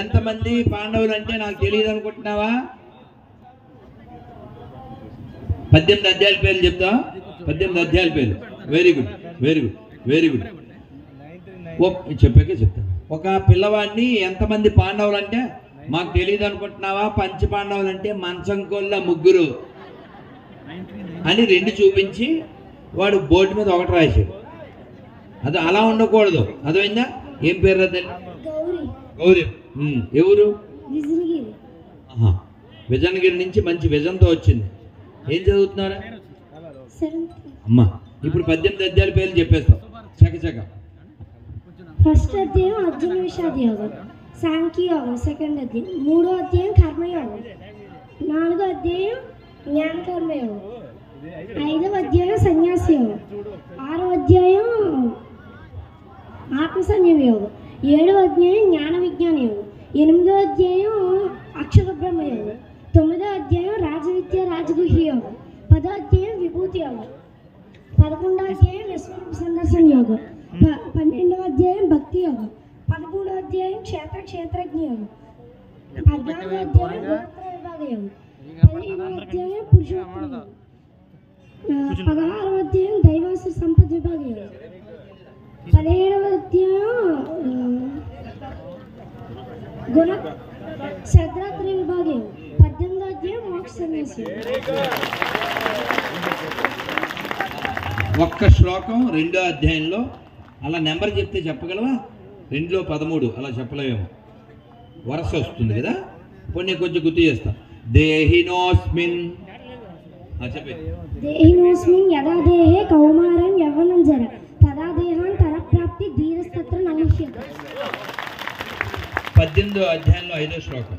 ఎంతమంది పాండవులు అంటే నాకు తెలియదు అనుకుంటున్నావా? 18 అధ్యాయాల పేర్లు చెప్తా. 18 అధ్యాయాల పేర్లు. Very good, very good, very good. చెప్పాకే చెప్తాను. ఒక పిల్లవాడిని ఎంతమంది పాండవులు అంటే మాకు తెలియదు అనుకుంటున్నావా? పంచపాండవులు అంటే మంచం కొల్ల 3 అని 2 చూపించి వాడు బోర్డు మీద 1 రాశాడు. అది అలా ఉండకూడదు. అదైందా? ఏం పేరు? అది గౌరీ. ఎవరు? విజయనగిరి నుంచి మంచి విజన్తో వచ్చింది. ఏం చదువుతున్నారా అమ్మా? ఇప్పుడు 18 అధ్యాయాల పేర్లు చెప్పేస్తాం చకచక. ఫస్ట్ అధ్యాయం అర్జున విషాద యోగం, సాంఖ్య యోగం. సెకండ్ అధ్యాయం. 3వ అధ్యాయం కర్మయోగం. 4వ అధ్యాయం జ్ఞాన కర్మయోగం. 5వ అధ్యాయం సన్యాస యోగం. 6వ అధ్యాయం ఆత్మ సంయమ యోగం. 7వ అధ్యాయం జ్ఞాన విజ్ఞాన యోగం. 8వ అధ్యాయం అక్షర బ్రహ్మ యోగం. 9వ అధ్యాయం రాజవిద్య రాజగుహ్య యోగం. 10వ అధ్యాయం విభూతి యోగం. 11వ అధ్యాయం విశ్వరూప సందర్శన యోగం. 12వ అధ్యాయం భక్తి యోగం. 13వ అధ్యాయం క్షేత్రజ్ఞ యోగం. 14వ అధ్యాయం గోత్ర విభాగ యోగం. 15వ అధ్యాయం పురుషోత్తమ యోగం. 16వ అధ్యాయం దైవాసు సంపద విభాగ యోగం. 17వ అధ్యాయం గుణ శద్రాత్రి విభాగ యోగం. 18వ అధ్యాయం మోక్ష సన్యాసి. ఒక్క శ్లోకం 2వ అధ్యాయంలో అలా నెంబర్ చెప్తే చెప్పగలవా? 2లో 13 అలా చెప్పలేమేమో. వరస వస్తుంది కదా. కొన్ని కొంచెం గుర్తు చేస్తా. దేహినోస్మిన్ చెప్పే. దేహినోస్మిన్ యదా దేహే కౌమారం యవ్వనం జర తదా దేహాన్ తరప్రాప్తి ధీరస్తత్ర నముష్యత. 18వ అధ్యాయంలో 5వ శ్లోకం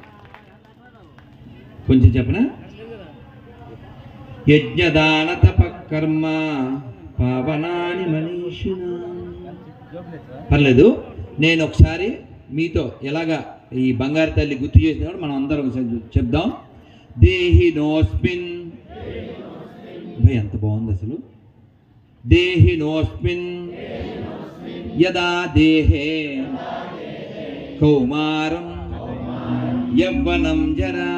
కొంచెం చెప్పనా? యజ్ఞదాన తపకర్మ పావనాని మనీషిణ. పర్లేదు, నేను ఒకసారి మీతో ఎలాగా ఈ బంగారు తల్లి గుర్తు చేసిన మనం అందరం చెప్దాం. దేహినోస్మిన్. ఎంత బాగుంది అసలు. దేహినోస్మిన్ యదా దేహే కౌమారం యవ్వనం జరా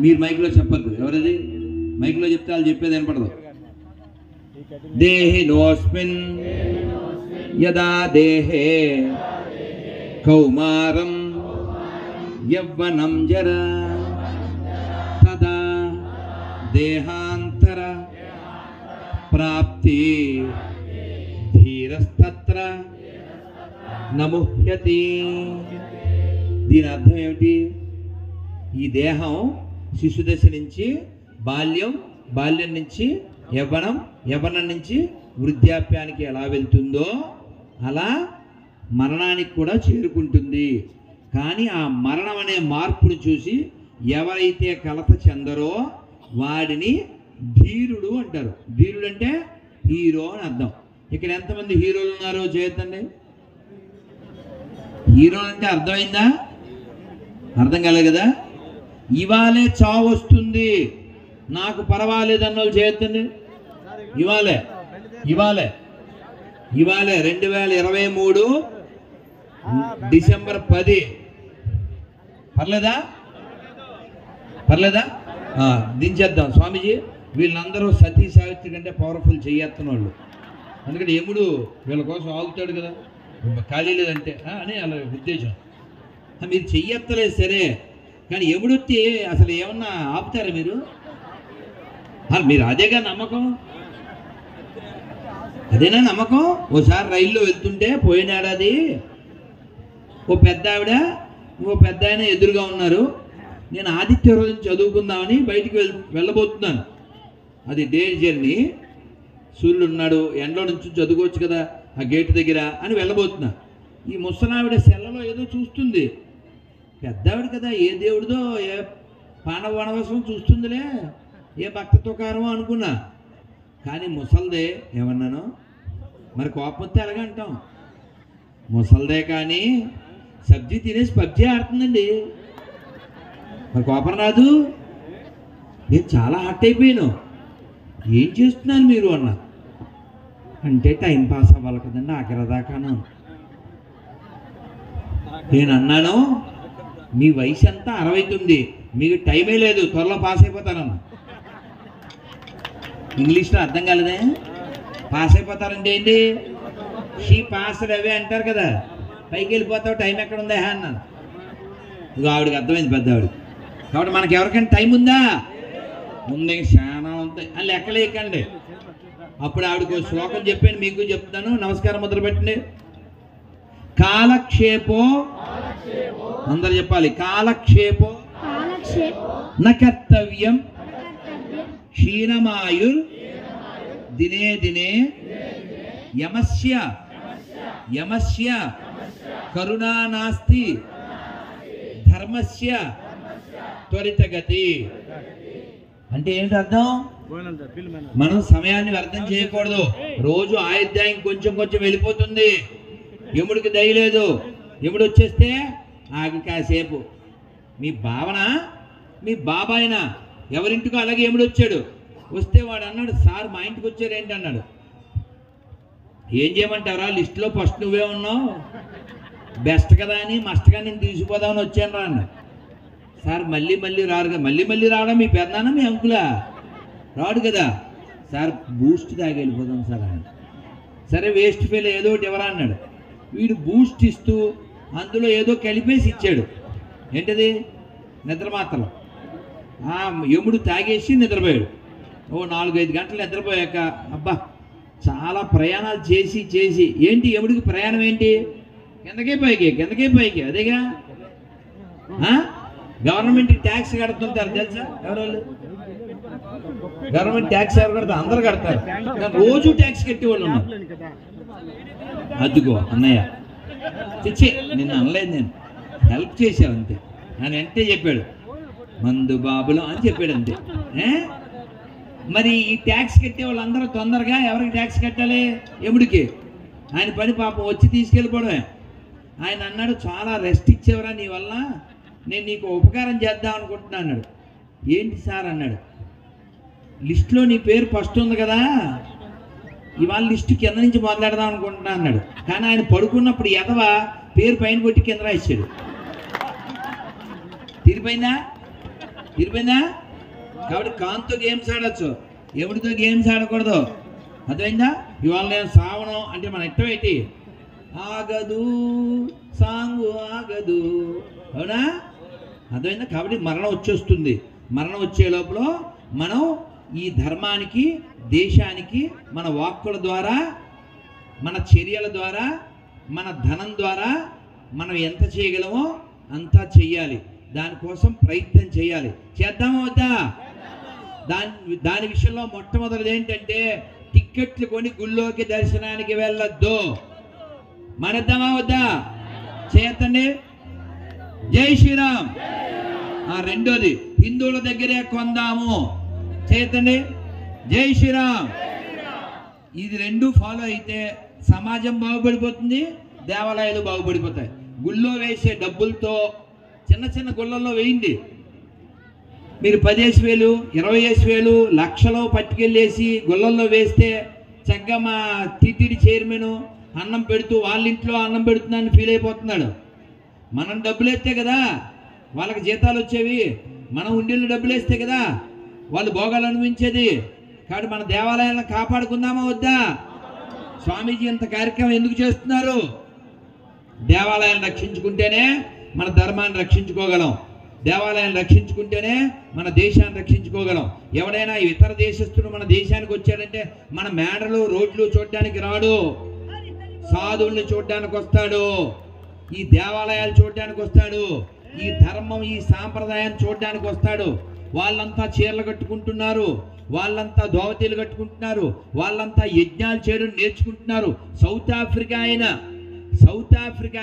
మీరు మైక్లో చెప్పద్దు. ఎవరది మైక్లో చెప్తే వాళ్ళు చెప్పేది వినపడదు. దేహినోస్మిన్ యదా దేహే కౌమారం యవ్వనం జరా తదా దేహాంతర ప్రాప్తి ధీరస్తత్ర నముహ్యతి. దీని అర్థం ఏమిటి? ఈ దేహం శిశుదశ నుంచి బాల్యం, బాల్యం నుంచి యవ్వనం, యవ్వనం నుంచి వృద్ధాప్యానికి ఎలా వెళ్తుందో అలా మరణానికి కూడా చేరుకుంటుంది. కానీ ఆ మరణం అనే మార్పును చూసి ఎవరైతే కలత చెందరో వాడిని ధీరుడు అంటారు. ధీరుడు అంటే హీరో అని అర్థం. ఇక్కడ ఎంతమంది హీరోలు ఉన్నారో చేయొద్దండి. హీరోలు అంటే అర్థమైందా? అర్థం కాలేదు కదా? ఇవాళే చావు వస్తుంది, నాకు పర్వాలేదు అన్నోళ్ళు చేయొద్దండి. ఇవాళే 2023 డిసెంబర్ 10. పర్లేదా? దించేద్దాం స్వామీజీ. వీళ్ళందరూ సతీ సావిత్రి కంటే పవర్ఫుల్ చెయ్యేస్తున్న వాళ్ళు. అందుకని యముడు వీళ్ళ కోసం ఆగుతాడు కదా, ఖాళీ లేదంటే అని అలా ఉద్దేశం. మీరు చెయ్యెత్తలేదు సరే, కానీ యముడొత్తి అసలు ఏమన్నా ఆపుతారా మీరు? మీరు అదేగా నమ్మకం, అదేనా నమ్మకం? ఓసారి రైల్లో వెళ్తుంటే పోయిన ఏడాది ఓ పెద్ద ఆవిడ ఓ పెద్ద ఆయన ఎదురుగా ఉన్నారు. నేను ఆదిత్య రోజు చదువుకుందామని బయటికి వెళ్ళబోతున్నాను. అది డే జర్నీ. సూర్యుడు ఉన్నాడు, ఎండలో నుంచి చదువుకోవచ్చు కదా ఆ గేటు దగ్గర అని వెళ్ళబోతున్నా. ఈ ముసలావిడ సెల్లలో ఏదో చూస్తుంది. పెద్దావిడ కదా, ఏ దేవుడిదో ఏ పాండవ వనవాసం చూస్తుందిలే, ఏ భక్త తుకారమో అనుకున్నా. కానీ ముసల్దే ఏమన్నాను మరి కోపం వస్తే ఎలాగ అంటాం? ముసల్దే కానీ సబ్జీ తినేసి పబ్జీ ఆడుతుందండి, మరి కోపం రాదు. నేను చాలా హట్ అయిపోయాను. ఏం చేస్తున్నాను మీరు అన్నా. అంటే టైం పాస్ అవ్వాలి కదండి ఆఖరి దాకాను. నేను అన్నాను మీ వయసు ఎంత? 69, మీకు టైమే లేదు, త్వరలో పాస్ అయిపోతారన్న. ఇంగ్లీష్లో అర్థం కాలేదే? పాస్ అయిపోతారంటే ఏంటి? షీ పాస్డ్ అవే అంటారు కదా, పైకి వెళ్ళిపోతావు, టైం ఎక్కడ ఉందా అన్నాను. ఇదిగో ఆవిడకి అర్థమైంది, పెద్ద ఆవిడ. కాబట్టి మనకి ఎవరికైనా టైం ఉందా? ముందే చాలా ఉంటాయి అని లెక్కలేకండి. అప్పుడు ఆవిడకు శ్లోకం చెప్పాను, మీకు చెప్తాను. నమస్కారం మొదలు పెట్టండి. కాలక్షేపో, అందరు చెప్పాలి, కాలక్షేపో న కర్తవ్యం క్షీణమాయుర్ దినే దినే యమస్య కరుణా నాస్తి ధర్మస్య త్వరితగతి. అంటే ఏంటి అర్థం? మనం సమయాన్ని వ్యర్థం చేయకూడదు. రోజు ఆయుర్దాయం కొంచెం కొంచెం వెళ్ళిపోతుంది. యముడికి దయలేదు. యముడు వచ్చేస్తే ఆగి కాసేపు మీ భావన, మీ బాబాయినా ఎవరింటికో అలాగే యముడు వచ్చాడు. వస్తే వాడు అన్నాడు, సార్ మా ఇంటికి వచ్చారు ఏంటి అన్నాడు. ఏం చేయమంటారా, లిస్టులో ఫస్ట్ నువ్వే ఉన్నావు, బెస్ట్ కదా అని మస్ట్గా నేను తీసుకుపోదామని వచ్చాను రా అన్నాడు. సార్ మళ్ళీ రారుగా. మళ్ళీ రావడం మీ పెద్దనా మీ అంకులా? రాడు కదా. సార్ బూస్ట్ తాగి వెళ్ళిపోదాం సార్ అన్నాడు. సరే వేస్ట్ ఫెయిల్ ఏదో ఒకటి ఎవరా అన్నాడు. వీడు బూస్ట్ ఇస్తూ అందులో ఏదో కలిపేసి ఇచ్చాడు. ఏంటది? నిద్ర మాత్రం. యముడు తాగేసి నిద్రపోయాడు. ఓ 4-5 గంటలు నిద్రపోయాక అబ్బా చాలా ప్రయాణాలు చేసి ఏంటి యముడికి ప్రయాణం ఏంటి? కిందకే పైకి అదేగా. గవర్నమెంట్కి ట్యాక్స్ కడుతుంటారు తెలుసా? ఎవరు? గవర్నమెంట్ ట్యాక్స్ ఎవరు కడతారు? అందరు కడతారు. రోజు ట్యాక్స్ కట్టేవాళ్ళు ఉన్నారు. అదిగో అన్నయ్య చిచ్చి నిన్ను అనలేదు, నేను హెల్ప్ చేశావు అంతే. ఆయన వెంటనే చెప్పాడు మందు బాబులు అని చెప్పాడు అంతే. మరి ఈ ట్యాక్స్ కట్టే వాళ్ళందరూ తొందరగా ఎవరికి ట్యాక్స్ కట్టాలి? యముడికి. ఆయన పని పాపం వచ్చి తీసుకెళ్ళిపోవడమే. ఆయన అన్నాడు, చాలా రెస్ట్ ఇచ్చేవరా నీ వల్ల, నేను నీకు ఉపకారం చేద్దాం అనుకుంటున్నా అన్నాడు. ఏంటి సార్ అన్నాడు. లిస్టులో నీ పేరు ఫస్ట్ ఉంది కదా, ఇవాళ లిస్టు కింద నుంచి మొదలెడదాం అనుకుంటున్నా అన్నాడు. కానీ ఆయన పడుకున్నప్పుడు ఎదవ పేరు పైన కొట్టి కింద రాశాడు. తీరిపోయిందా? తీరిపోయిందా? కాబట్టి కాంతో గేమ్స్ ఆడచ్చు, ఎవరితో గేమ్స్ ఆడకూడదు. అర్థమైందా? ఇవాళ నేను శ్రావణం అంటే మన ఇష్టం ఏంటి? ఆగదు సాంగు ఆగదు, అవునా? అర్థమైందా? కాబట్టి మరణం వచ్చేస్తుంది. మరణం వచ్చే లోపల మనం ఈ ధర్మానికి, దేశానికి మన వాక్కుల ద్వారా, మన చర్యల ద్వారా, మన ధనం ద్వారా మనం ఎంత చేయగలమో అంతా చెయ్యాలి. దానికోసం ప్రయత్నం చేయాలి. చేద్దామా వద్దా? దాని విషయంలో మొట్టమొదటిది ఏంటంటే టిక్కెట్లు కొని గుళ్ళోకి దర్శనానికి వెళ్ళొద్దు. మానేద్దామా వద్దా? చేయొద్దండి. జై శ్రీరామ్. రెండోది హిందువుల దగ్గరే కొందాము. చేయొద్దండి. జై శ్రీరామ్. ఇది రెండు ఫాలో అయితే సమాజం బాగుపడిపోతుంది, దేవాలయాలు బాగుపడిపోతాయి. గుళ్ళో వేసే డబ్బులతో చిన్న చిన్న గుళ్ళల్లో వేయండి. మీరు 10,000, 20,000, లక్షలో పట్టుకెళ్ళేసి గుళ్ళల్లో వేస్తే చక్కగా మా టీటీడీ చైర్మన్ అన్నం పెడుతూ వాళ్ళ ఇంట్లో అన్నం పెడుతున్నాను ఫీల్ అయిపోతున్నాడు. మనం డబ్బులు వేస్తే కదా వాళ్ళకి జీతాలు వచ్చేవి, మనం ఉండిళ్ళు డబ్బులు వేస్తే కదా వాళ్ళు భోగాలు అనుభవించేది. కాబట్టి మన దేవాలయాలను కాపాడుకుందామా వద్దా? స్వామీజీ ఇంత కార్యక్రమం ఎందుకు చేస్తున్నారు? దేవాలయాన్ని రక్షించుకుంటేనే మన ధర్మాన్ని రక్షించుకోగలం. దేవాలయాన్ని రక్షించుకుంటేనే మన దేశాన్ని రక్షించుకోగలం. ఎవడైనా ఇతర దేశస్తుడు మన దేశానికి వచ్చాడంటే మన మేడలు, రోడ్లు చూడడానికి రాడు, సాధువుల్ని చూడడానికి వస్తాడు, ఈ దేవాలయాలు చూడడానికి వస్తాడు, ఈ ధర్మం, ఈ సాంప్రదాయాన్ని చూడడానికి వస్తాడు. వాళ్ళంతా చీరలు కట్టుకుంటున్నారు, వాళ్ళంతా దోవతీలు కట్టుకుంటున్నారు, వాళ్ళంతా యజ్ఞాలు చేయడం నేర్చుకుంటున్నారు. సౌత్ ఆఫ్రికా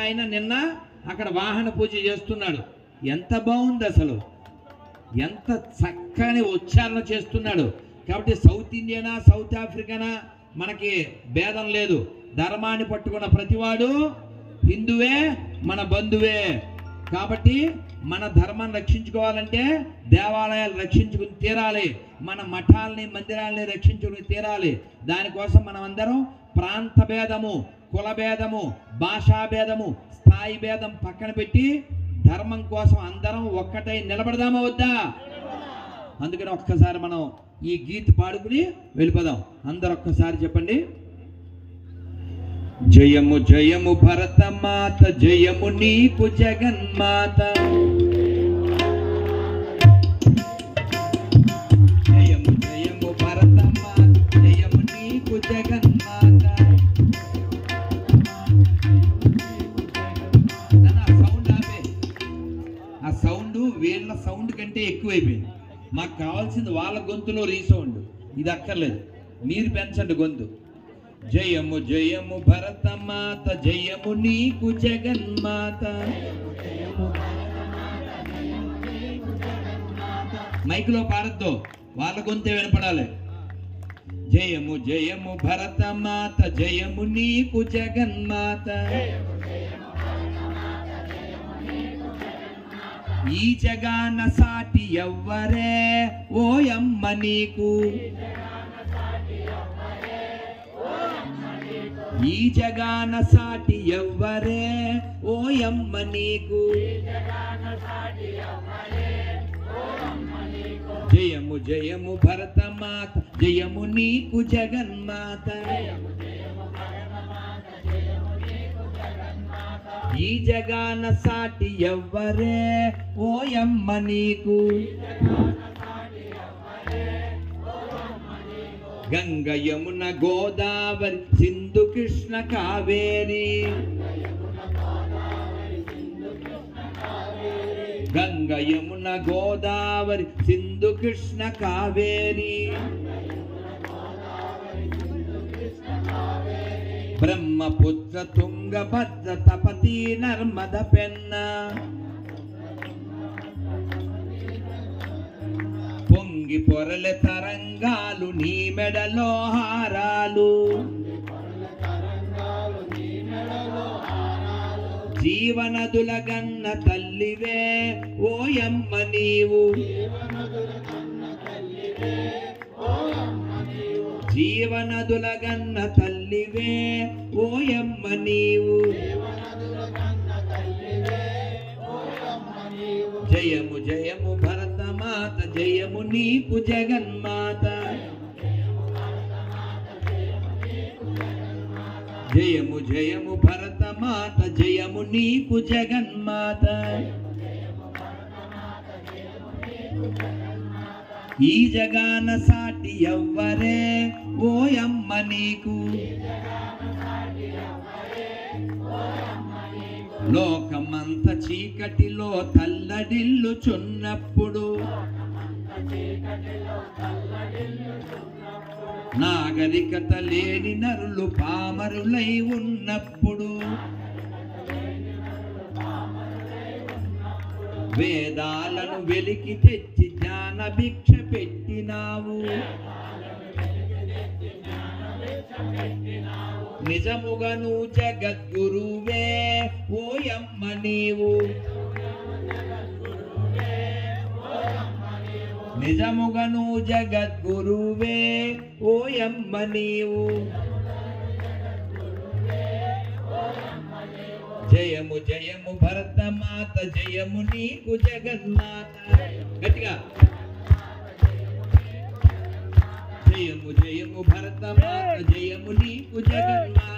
ఆయన నిన్న అక్కడ వాహన పూజ చేస్తున్నాడు. ఎంత బాగుంది అసలు, ఎంత చక్కని ఉచ్చారణ చేస్తున్నాడు. కాబట్టి సౌత్ ఇండియానా సౌత్ ఆఫ్రికానా మనకి భేదం లేదు. ధర్మాన్ని పట్టుకున్న ప్రతివాడు హిందువే, మన బంధువే. కాబట్టి మన ధర్మాన్ని రక్షించుకోవాలంటే దేవాలయాలు రక్షించుకుని తీరాలి, మన మఠాలని, మందిరాలని రక్షించుకుని తీరాలి. దానికోసం మనం అందరం ప్రాంత భేదము, కుల భేదము, భాషా భేదము, స్థాయి భేదం పక్కన పెట్టి ధర్మం కోసం అందరం ఒక్కటై నిలబడదామా వద్దా? అందుకని ఒక్కసారి మనం ఈ గీత పాడుకుని వెళ్ళిపోదాం. అందరు ఒక్కసారి చెప్పండి. జయము జయము భరత మాత, జయము నీకు జగన్మాత. జయము జయము భరత మాత, జయము నీకు జగన్మాత. సౌండ్ ఆపే. ఆ సౌండ్ వీళ్ళ సౌండ్ కంటే ఎక్కువైపోయింది. మాకు కావాల్సింది వాళ్ళ గొంతులో రీసౌండ్, ఇది అక్కర్లేదు. మీరు పెంచండి గొంతు. జయము జయము భరత మాత, జయము నీకు జగన్మాత. మైకులో పాడద్దు, వాళ్ళ గొంతే వినపడాలి. జయము జయము భరత మాత, జయము నీకు జగన్మాత. ఈ జగాన సాటి ఎవ్వరే ఓయమ్మ నీకు. ఈ జగాన సాటి ఎవ్వరే ఓయమ్మ నీకు. జయము జయము భరత మాత, జయము నీకు జగన్మాత. ఈ జగాన సాటి ఎవ్వరే ఓయమ్మ నీకు. గంగ యమున గోదావరి సింధు కృష్ణ కావేరి. గంగ యమున గోదావరి సింధు కృష్ణ కావేరి. బ్రహ్మపుత్ర తుంగభద్ర తపతి నర్మద పెన్న. పొంగి పొరలె తరంగాలు నీ మెడలో హారాలు. జీవనదుల గన్న తల్లివే ఓయమ్మ నీవు. జీవనదుల గన్న తల్లివే ఓయమ్మ నీవు. జయ జయము జయము భరతమాత జయము నీకు జగన్మాత జయము జయము భరతమాత జయము నీకు జగన్మాత ఈ జగాన సాటి ఎవ్వరే ఓయమ్మ నీకు లోకమంత చీకటిలో తల్లడిల్లుచున్నప్పుడు నాగరికత లేని నరులు పామరులై ఉన్నప్పుడు వేదాలను వెలికి తెచ్చి జ్ఞాన భిక్ష పెట్టినావు నిజముగను జగద్గురువే ఓయమ్మ నీవు నిజముగను జగద్గురువే ఓయమ్మ నీవు జయము జయము భరతమాత జయము నీకు జగన్మాత గట్టిగా జయము జయము భరతమాత జయము నీకు జగన్మాత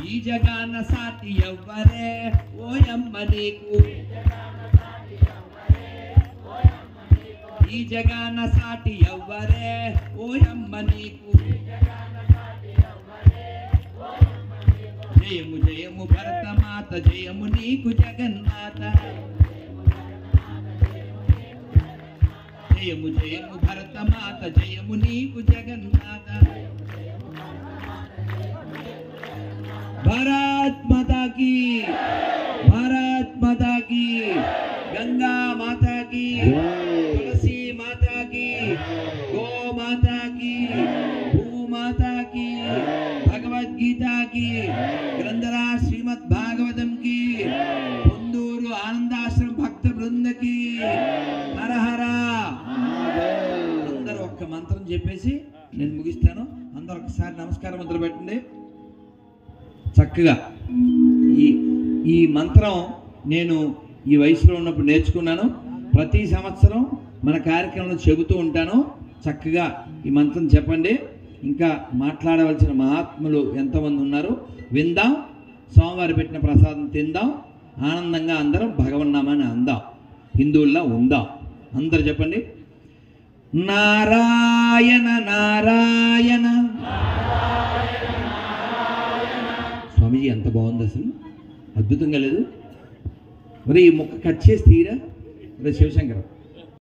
ఈ జగాన సాటి ఎవ్వరే ఓయమ్మ నీకు ఈ జగాన సాటి ఎవ్వరే ఓయమ్మ నీకు జయము జయము భరతమాత జయము నీకు జగన్మాత జయము జయము భరతమాత జయము నీకు జగన్మాత భారత్ మాతా కీ గంగా మాతా కీ తులసి మాతా కీ గో మాతా కీ భూ మాతా కీ భగవద్గీత కీ గ్రంథరాజ్ శ్రీమద్ భాగవతం కీ పొందూరు ఆనందాశ్రమ భక్త బృంద కీ హర హర. అందరూ ఒక్క మంత్రం చెప్పేసి నేను ముగిస్తాను. అందరూ ఒకసారి నమస్కారం ముద్ర పెట్టండి. చక్కగా ఈ మంత్రం నేను ఈ వయసులో ఉన్నప్పుడు నేర్చుకున్నాను. ప్రతి సంవత్సరం మన కార్యక్రమంలో చెబుతూ ఉంటాను. చక్కగా ఈ మంత్రం చెప్పండి. ఇంకా మాట్లాడవలసిన మహాత్ములు ఎంతమంది ఉన్నారు విందాం. సోమవారి పెట్టిన ప్రసాదం తిందాం. ఆనందంగా అందరం భగవన్నామాన్ని అందాం. హిందువుల్లా ఉందాం. అందరు చెప్పండి. నారాయణ నారాయణ. స్వామీజీ ఎంత బాగుంది అసలు, అద్భుతంగా లేదు మరి? ఈ మొక్క కట్ చేసి తీరా శివశంకరం